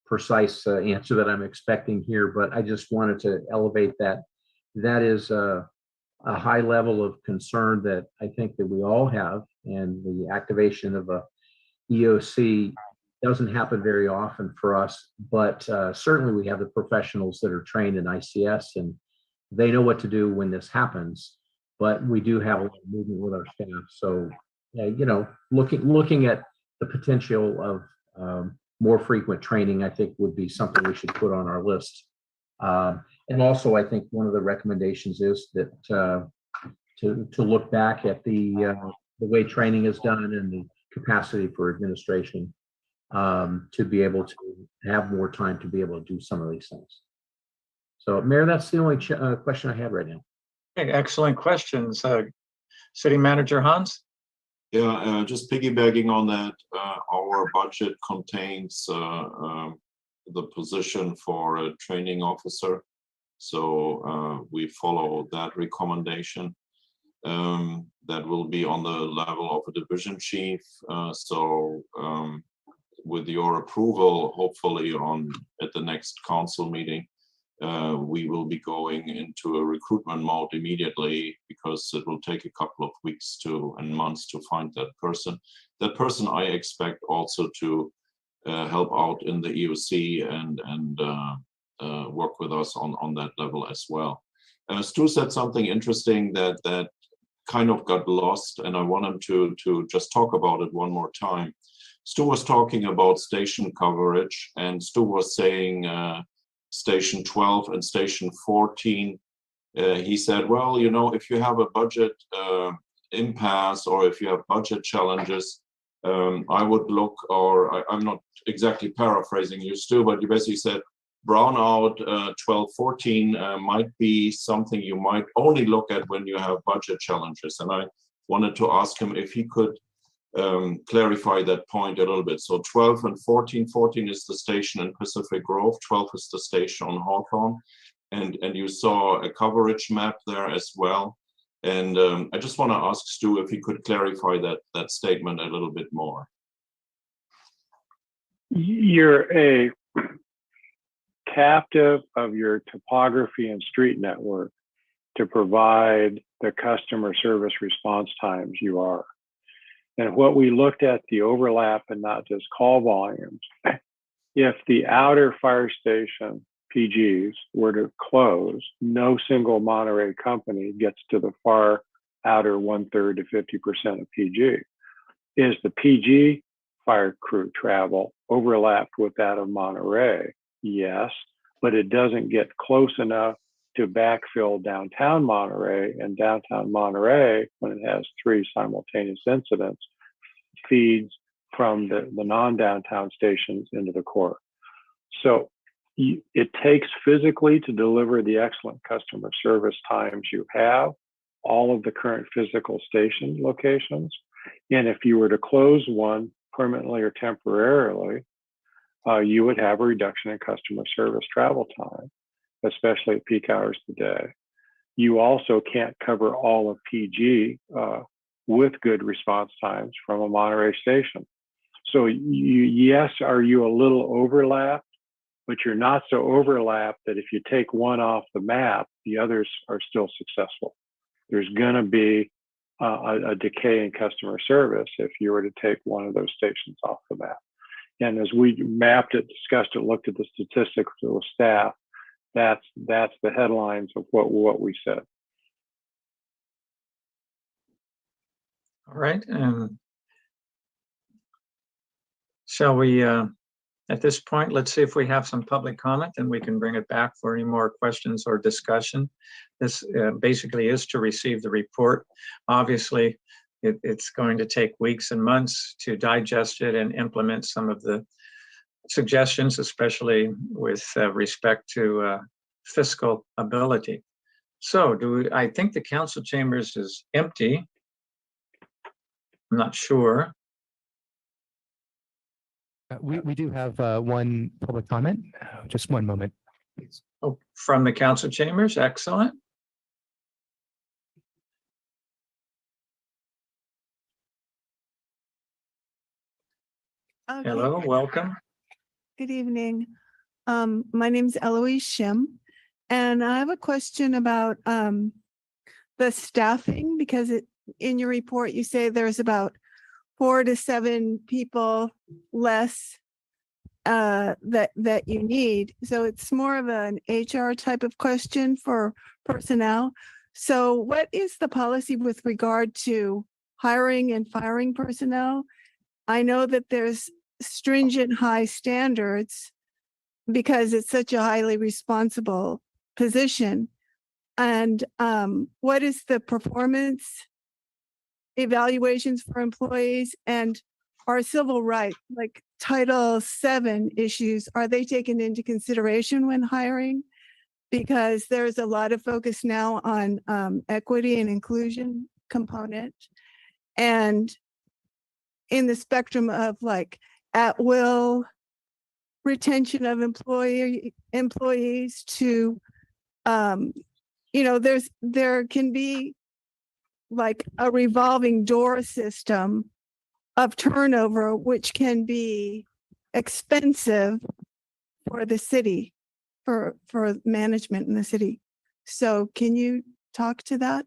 precise answer that I'm expecting here, but I just wanted to elevate that. That is a high level of concern that I think that we all have, and the activation of a EOC doesn't happen very often for us, but certainly we have the professionals that are trained in ICS, and they know what to do when this happens, but we do have a lot of movement with our staff. So, you know, looking at the potential of more frequent training, I think would be something we should put on our list. And also, I think one of the recommendations is that to look back at the way training is done and the capacity for administration to be able to have more time to be able to do some of these things. So, Mayor, that's the only question I had right now. Okay, excellent questions. City Manager Hans? Yeah, just piggybacking on that, our budget contains the position for a training officer. So we follow that recommendation. That will be on the level of a division chief. So with your approval, hopefully at the next council meeting, we will be going into a recruitment mode immediately, because it will take a couple of weeks and months to find that person. That person I expect also to help out in the EOC and work with us on that level as well. Stu said something interesting that kind of got lost, and I want him to just talk about it one more time. Stu was talking about station coverage, and Stu was saying Station 12 and Station 14. He said, well, you know, if you have a budget impasse, or if you have budget challenges, I would look, or I'm not exactly paraphrasing you, Stu, but you basically said brownout 1214 might be something you might only look at when you have budget challenges. And I wanted to ask him if he could clarify that point a little bit. So 12 and 14, 14 is the station in Pacific Grove, 12 is the station on Hawthorne, and you saw a coverage map there as well. And I just want to ask Stu if he could clarify that statement a little bit more. You're a captive of your topography and street network to provide the customer service response times you are. And what we looked at, the overlap and not just call volumes, if the outer fire station PGs were to close, no single Monterey company gets to the far outer 1/3 to 50% of PG. Is the PG fire crew travel overlapped with that of Monterey? Yes, but it doesn't get close enough to backfill downtown Monterey, and downtown Monterey, when it has 3 simultaneous incidents, feeds from the non-downtown stations into the core. So it takes physically to deliver the excellent customer service times you have, all of the current physical station locations. And if you were to close one permanently or temporarily, you would have a reduction in customer service travel time, especially at peak hours of the day. You also can't cover all of PG with good response times from a Monterey station. So yes, are you a little overlapped, but you're not so overlapped that if you take one off the map, the others are still successful. there's going to be a decay in customer service if you were to take one of those stations off the map. And as we mapped it, discussed it, looked at the statistics with staff, that's the headlines of what we said. All right. Shall we, at this point, let's see if we have some public comment, and we can bring it back for any more questions or discussion. This basically is to receive the report. Obviously, it's going to take weeks and months to digest it and implement some of the suggestions, especially with respect to fiscal ability. So I think the council chambers is empty. I'm not sure. We do have one public comment. Just one moment, please. Oh, from the council chambers, excellent. Okay. Hello, welcome. Good evening. My name's Eloise Shim, and I have a question about the staffing, because in your report you say there's about 4 to 7 people less that you need. So it's more of an HR type of question for personnel. So what is the policy with regard to hiring and firing personnel? I know that there's stringent high standards because it's such a highly responsible position. And what is the performance evaluations for employees, and our civil rights, like Title VII issues, are they taken into consideration when hiring? Because there's a lot of focus now on equity and inclusion component. And in the spectrum of like at will retention of employees to, there can be like a revolving door system of turnover, which can be expensive for the city, for management in the city. So can you talk to that?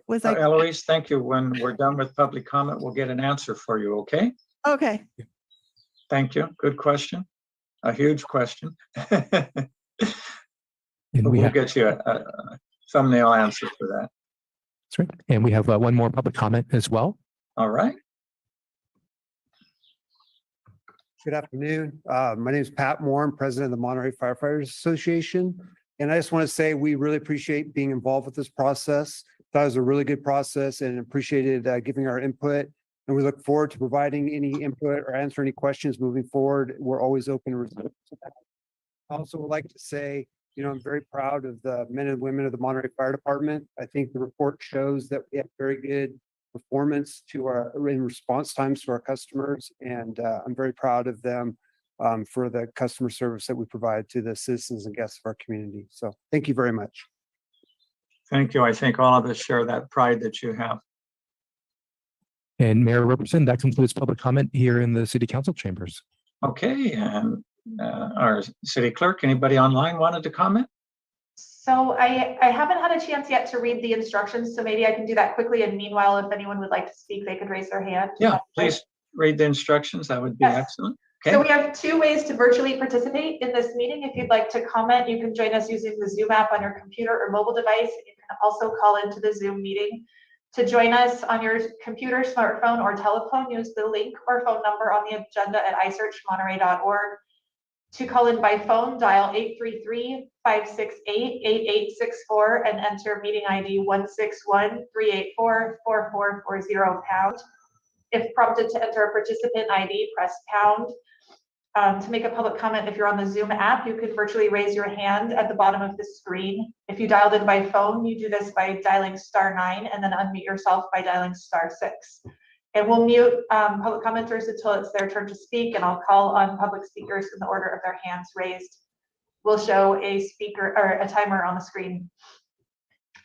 Was I Eloise, thank you. When we're done with public comment, we'll get an answer for you, okay? okay? Thank you. Good question. A huge question. And we We'll have, get you a thumbnail answer for that. that's right. And we have one more public comment as well. All right. Good afternoon. My name is Pat Moore. I'm president of the Monterey Firefighters Association. And I just want to say we really appreciate being involved with this process. Thought it was a really good process and appreciated giving our input. And we look forward to providing any input or answer any questions moving forward. We're always open to receive that. I also would like to say, I'm very proud of the men and women of the Monterey Fire Department. I think the report shows that we have very good performance in response times to our customers. And I'm very proud of them for the customer service that we provide to the citizens and guests of our community. So thank you very much. Thank you. I think all of us share that pride that you have. And Mayor Robertson, that concludes public comment here in the City Council chambers. Okay, and our city clerk, anybody online wanted to comment? So I haven't had a chance yet to read the instructions, so maybe I can do that quickly. And meanwhile, if anyone would like to speak, they could raise their hand. Yeah, please read the instructions. That would be excellent. So we have 2 ways to virtually participate in this meeting. If you'd like to comment, you can join us using the Zoom app on your computer or mobile device. You can also call into the Zoom meeting. To join us on your computer, smartphone, or telephone, use the link or phone number on the agenda at isearchmonterey.org. To call in by phone, dial 833-568-8864 and enter meeting ID 161-384-4440 #. If prompted to enter a participant ID, press #. To make a public comment, if you're on the Zoom app, you can virtually raise your hand at the bottom of the screen. If you dialed in by phone, you do this by dialing *9 and then unmute yourself by dialing *6. And we'll mute public commenters until it's their turn to speak, and I'll call on public speakers in the order of their hands raised. We'll show a speaker or a timer on the screen.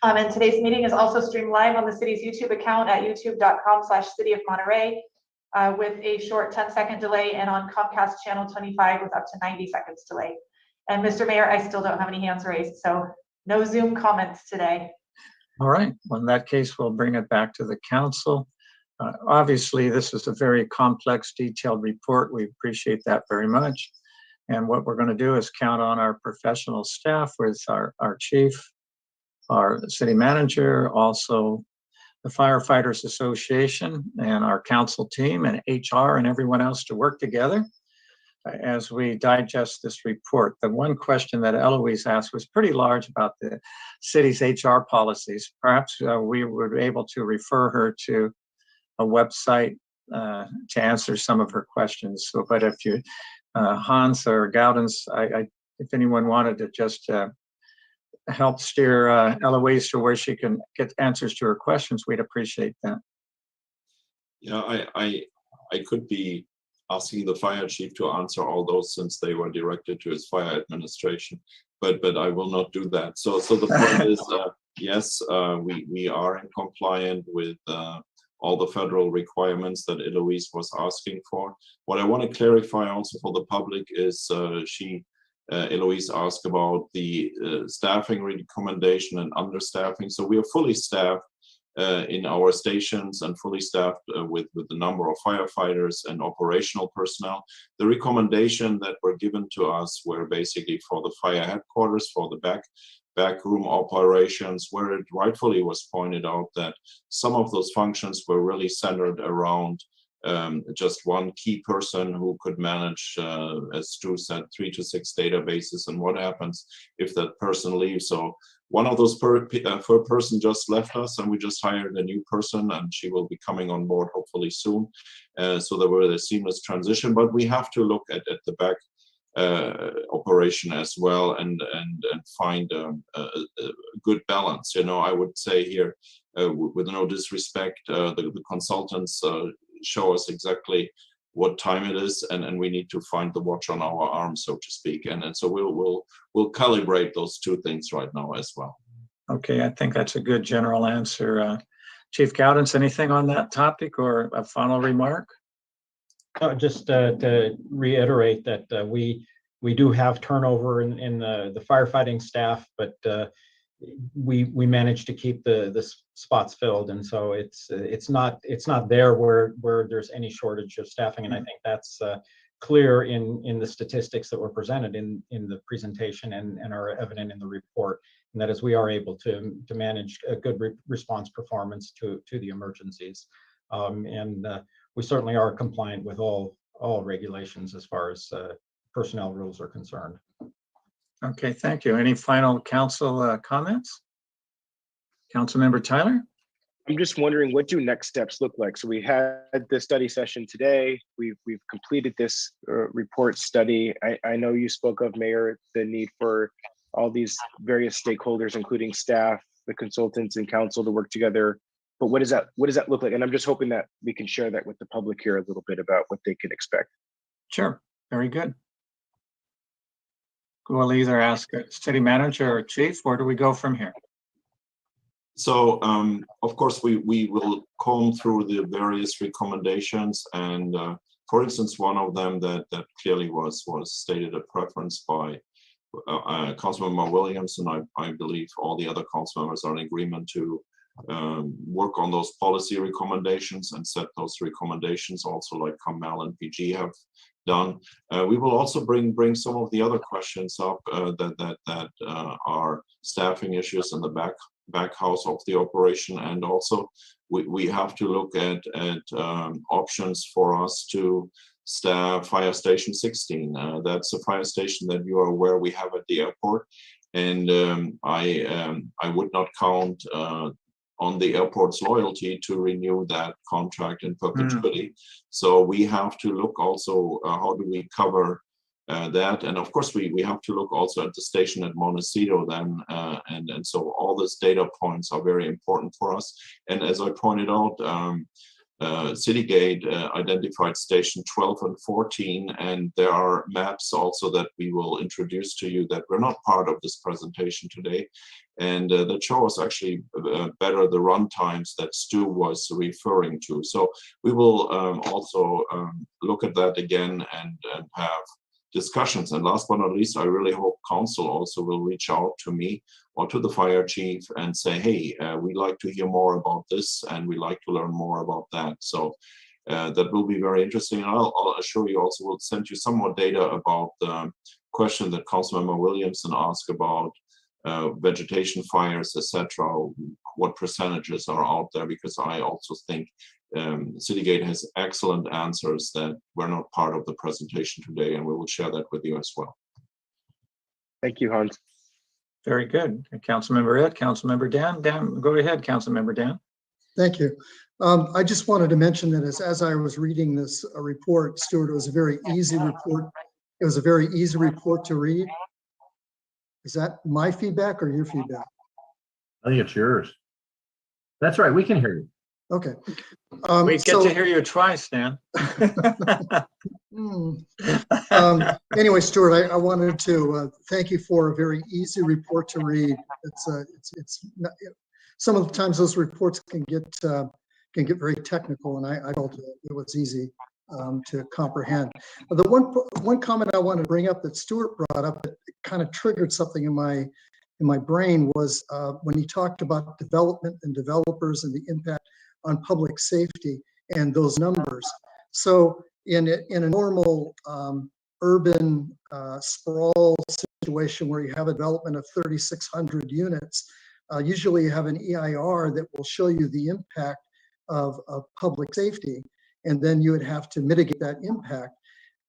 And today's meeting is also streamed live on the city's YouTube account at youtube.com/City of Monterey with a short 10-second delay, and on Comcast channel 25 with up to 90 seconds delay. And Mr. Mayor, I still don't have any hands raised, so no Zoom comments today. All right, well, in that case, we'll bring it back to the council. Obviously, this is a very complex, detailed report. We appreciate that very much. And what we're going to do is count on our professional staff with our chief, our city manager, also the Firefighters Association and our council team and HR and everyone else to work together as we digest this report. The one question that Eloise asked was pretty large about the city's HR policies. Perhaps we would be able to refer her to a website to answer some of her questions. So, but if you, Hans or Gaudens, if anyone wanted to just help steer Eloise to where she can get answers to her questions, we'd appreciate that. Yeah, I could be asking the fire chief to answer all those since they were directed to his fire administration, but I will not do that. So the point is, yes, we are in compliant with all the federal requirements that Eloise was asking for. What I want to clarify also for the public is Eloise asked about the staffing recommendation and understaffing. So we are fully staffed in our stations and fully staffed with the number of firefighters and operational personnel. The recommendation that were given to us were basically for the fire headquarters, for the backroom operations, where it rightfully was pointed out that some of those functions were really centered around just one key person who could manage, as Stu said, 3 to 6 databases. And what happens if that person leaves? So one of those person just left us, and we just hired a new person, and she will be coming on board hopefully soon. So there were a seamless transition, but we have to look at the back operation as well and find a good balance. You know, I would say here, with no disrespect, the consultants show us exactly what time it is, and we need to find the watch on our arm, so to speak. And so we'll calibrate those two things right now as well. Okay, I think that's a good general answer. Chief Gaudens, anything on that topic or a final remark? Just to reiterate that we do have turnover in the firefighting staff, but we managed to keep the spots filled, and so it's not there where there's any shortage of staffing, and I think that's clear in the statistics that were presented in the presentation and are evident in the report, and that is we are able to manage a good response performance to the emergencies, and we certainly are compliant with all regulations as far as personnel rules are concerned. Okay, thank you. Any final council comments? Councilmember Tyler? I'm just wondering, what do next steps look like? So we had the study session today. We've completed this report study. I know you spoke of, Mayor, the need for all these various stakeholders, including staff, the consultants, and council to work together. But what does that look like? And I'm just hoping that we can share that with the public here a little bit about what they can expect. Sure, very good. We'll either ask a city manager or chief. Where do we go from here? So, of course, we will comb through the various recommendations, and for instance, one of them that clearly was stated a preference by Councilmember Williams, and I believe all the other council members are in agreement to work on those policy recommendations and set those recommendations, also like Kamal and PG have done. We will also bring some of the other questions up that are staffing issues in the back house of the operation, and also we have to look at options for us to staff Fire Station 16. That's a fire station that you are aware we have at the airport, and I would not count on the airport's loyalty to renew that contract in perpetuity. So we have to look also, how do we cover that? And of course, we have to look also at the station at Montecito then. And so all these data points are very important for us. And as I pointed out, Citygate identified station 12 and 14, and there are maps also that we will introduce to you that were not part of this presentation today, and that show us actually better the run times that Stu was referring to. So we will also look at that again and have discussions. And last but not least, I really hope council also will reach out to me or to the fire chief and say, hey, we'd like to hear more about this and we'd like to learn more about that. So that will be very interesting. And I'll assure you also, we'll send you some more data about the question that Councilmember Williamson asked about vegetation fires, etc. What percentages are out there, because I also think Citygate has excellent answers that were not part of the presentation today, and we will share that with you as well. Thank you, Hans. Very good. Councilmember Ed, Councilmember Dan. Dan, go ahead, Councilmember Dan. Thank you. I just wanted to mention that as I was reading this report, Stuart, it was a very easy report. It was a very easy report to read. Is that my feedback or your feedback? I think it's yours. That's right. We can hear you. Okay. We get to hear you twice, Dan. Anyway, Stuart, I wanted to thank you for a very easy report to read. It's not, some of the times those reports can get very technical, and I felt it was easy to comprehend. The one comment I wanted to bring up that Stuart brought up that kind of triggered something in my brain was when he talked about development and developers and the impact on public safety and those numbers. So in a normal urban sprawl situation where you have a development of 3,600 units, usually you have an EIR that will show you the impact of public safety, and then you would have to mitigate that impact.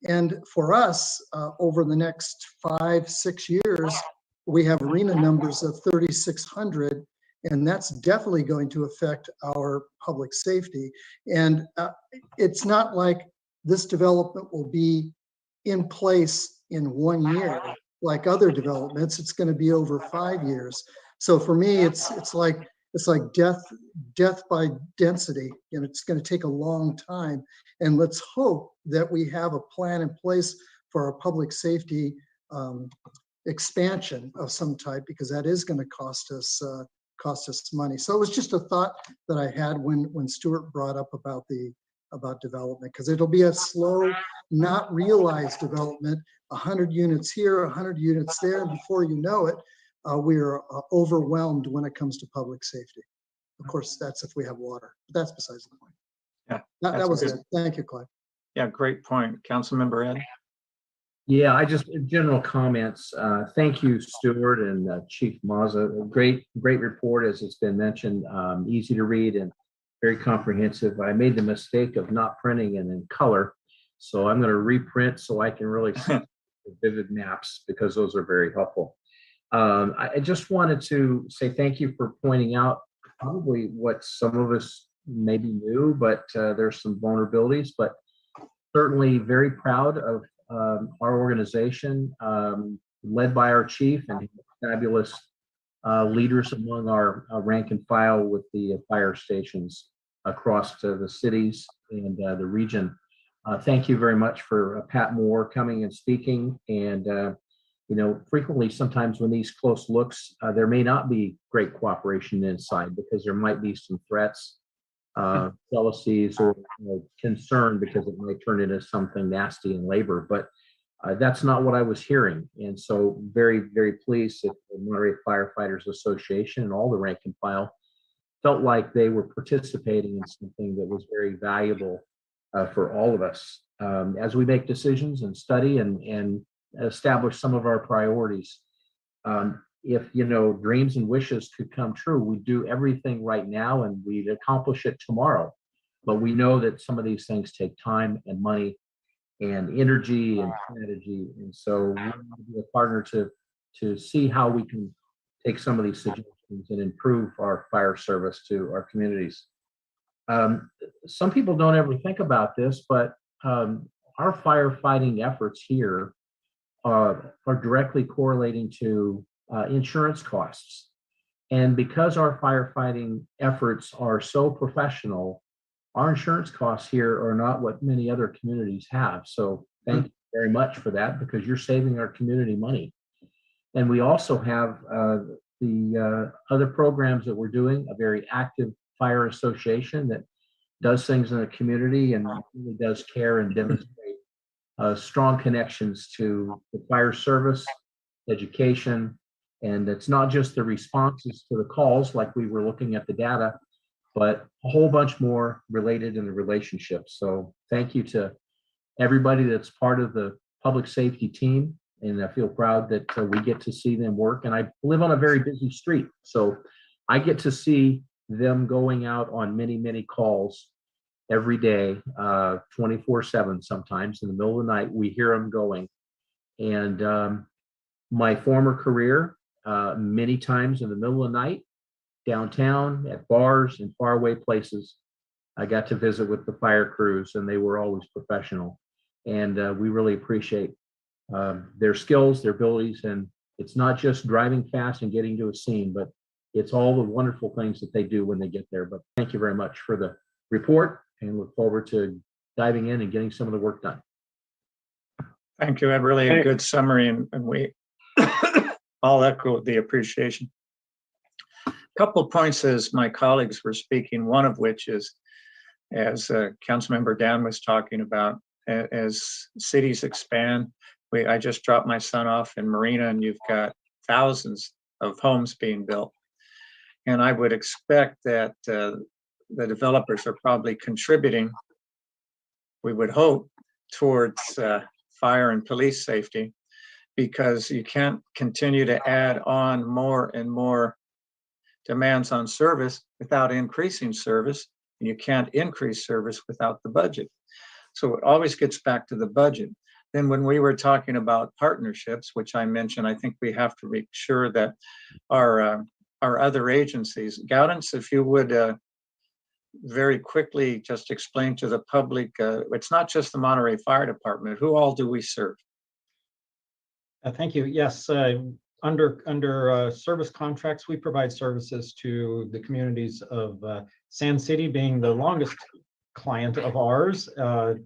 And for us, over the next 5-6 years, we have arena numbers of 3,600, and that's definitely going to affect our public safety. And it's not like this development will be in place in 1 year like other developments. It's going to be over 5 years. So for me, it's like death by density, and it's going to take a long time. And let's hope that we have a plan in place for our public safety expansion of some type, because that is going to cost us money. So it was just a thought that I had when Stuart brought up about development, because it'll be a slow, not realized development, 100 units here, 100 units there, and before you know it, we are overwhelmed when it comes to public safety. Of course, that's if we have water. But that's besides the point. Yeah, that was it. Thank you, Clive. Yeah, great point. Councilmember Ed. Yeah, general comments. Thank you, Stuart and Chief Mazza. Great report, as it's been mentioned. Easy to read and very comprehensive. I made the mistake of not printing it in color, so I'm going to reprint so I can really see the vivid maps, because those are very helpful. I just wanted to say thank you for pointing out probably what some of us maybe knew, but there's some vulnerabilities, but certainly very proud of our organization, led by our chief and fabulous leaders among our rank and file with the fire stations across the cities and the region. Thank you very much for Pat Moore coming and speaking. And frequently, sometimes when these close looks, there may not be great cooperation inside, because there might be some threats, jealousies, or concern because it might turn into something nasty in labor. But that's not what I was hearing. And so very, very pleased that the Monterey Firefighters Association and all the rank and file felt like they were participating in something that was very valuable for all of us as we make decisions and study and establish some of our priorities. If dreams and wishes could come true, we'd do everything right now and we'd accomplish it tomorrow. But we know that some of these things take time and money and energy and strategy. And so we want to be a partner to see how we can take some of these suggestions and improve our fire service to our communities. Some people don't ever think about this, but our firefighting efforts here are directly correlating to insurance costs. And because our firefighting efforts are so professional, our insurance costs here are not what many other communities have. So thank you very much for that, because you're saving our community money. And we also have the other programs that we're doing, a very active fire association that does things in the community and really does care and demonstrate strong connections to the fire service, education, and it's not just the responses to the calls like we were looking at the data, but a whole bunch more related in the relationships. So thank you to everybody that's part of the public safety team. And I feel proud that we get to see them work. And I live on a very busy street, so I get to see them going out on many, many calls every day, 24/7 sometimes. In the middle of the night, we hear them going. And my former career, many times in the middle of the night, downtown, at bars and faraway places, I got to visit with the fire crews, and they were always professional. And we really appreciate their skills, their abilities, and it's not just driving fast and getting to a scene, but it's all the wonderful things that they do when they get there. But thank you very much for the report, and look forward to diving in and getting some of the work done. Thank you. Ed. Really a good summary, and we all echo the appreciation. A couple of points as my colleagues were speaking, one of which is, as Councilmember Dan was talking about, as cities expand, I just dropped my son off in Marina, and you've got thousands of homes being built. And I would expect that the developers are probably contributing, we would hope, towards fire and police safety, because you can't continue to add on more and more demands on service without increasing service, and you can't increase service without the budget. So it always gets back to the budget. Then when we were talking about partnerships, which I mentioned, I think we have to make sure that our other agencies, Gaudence, if you would very quickly just explain to the public, it's not just the Monterey Fire Department. Who all do we serve? Thank you. Yes, under service contracts, we provide services to the communities of Sand City being the longest client of ours now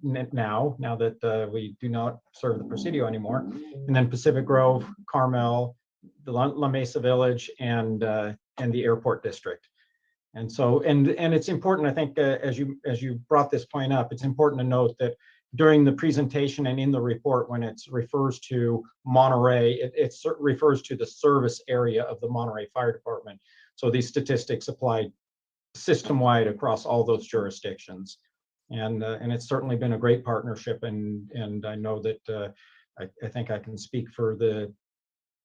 that we do not serve the Presidio anymore, and then Pacific Grove, Carmel, the La Mesa Village, and the Airport District. And so, and it's important, I think, as you brought this point up, it's important to note that during the presentation and in the report, when it refers to Monterey, it refers to the service area of the Monterey Fire Department. So these statistics apply system-wide across all those jurisdictions. And it's certainly been a great partnership. And I know that I think I can speak for the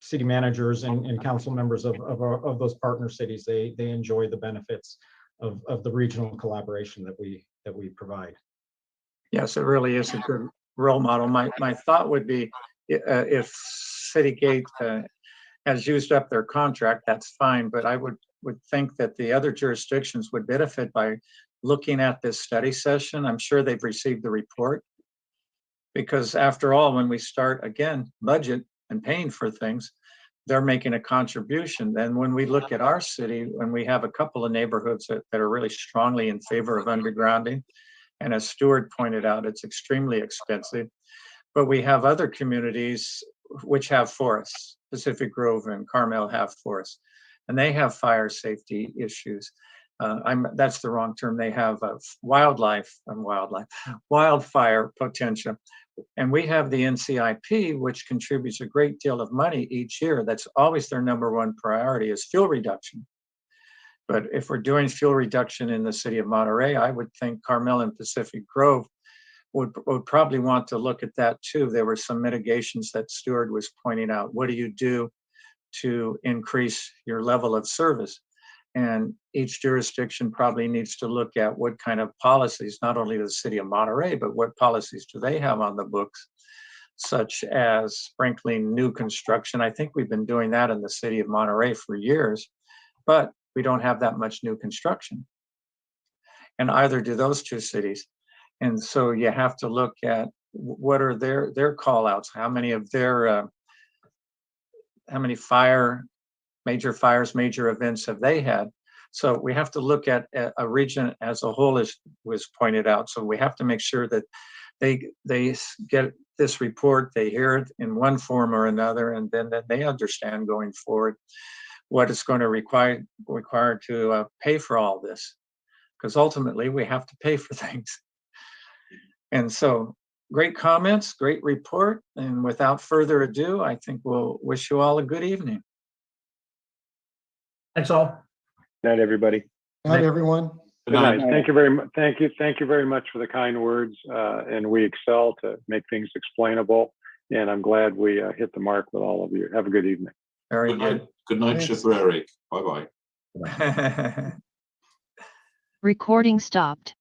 city managers and council members of those partner cities. They enjoy the benefits of the regional collaboration that we provide. Yes, it really is a good role model. My thought would be, if Citygate has used up their contract, that's fine, but I would think that the other jurisdictions would benefit by looking at this study session. I'm sure they've received the report, because after all, when we start again budget and paying for things, they're making a contribution. Then when we look at our city, when we have a couple of neighborhoods that are really strongly in favor of undergrounding, and as Stuart pointed out, it's extremely expensive, but we have other communities which have forests. Pacific Grove and Carmel have forests, and they have fire safety issues. That's the wrong term. They have wildfire potential. And we have the NCIP, which contributes a great deal of money each year. That's always their number one priority, is fuel reduction. But if we're doing fuel reduction in the city of Monterey, I would think Carmel and Pacific Grove would probably want to look at that too. There were some mitigations that Stuart was pointing out. What do you do to increase your level of service? And each jurisdiction probably needs to look at what kind of policies, not only the city of Monterey, but what policies do they have on the books, such as sprinkling new construction. I think we've been doing that in the city of Monterey for years, but we don't have that much new construction. And either do those two cities. And so you have to look at what are their call outs, how many of their, how many major fires, major events have they had? So we have to look at a region as a whole, as was pointed out. So we have to make sure that they get this report, they hear it in one form or another, and then that they understand going forward what it's going to require to pay for all this. Because ultimately we have to pay for things. And so great comments, great report. And without further ado, I think we'll wish you all a good evening. Thanks all. Good night, everybody. Night, everyone. Good Good night. night. Thank you very much. Thank you very much for the kind words. And we excel to make things explainable. And I'm glad we hit the mark with all of you. Have a good evening. Very Good night. Good night, Thanks. Chipper Eric. Bye-bye. good. Recording stopped.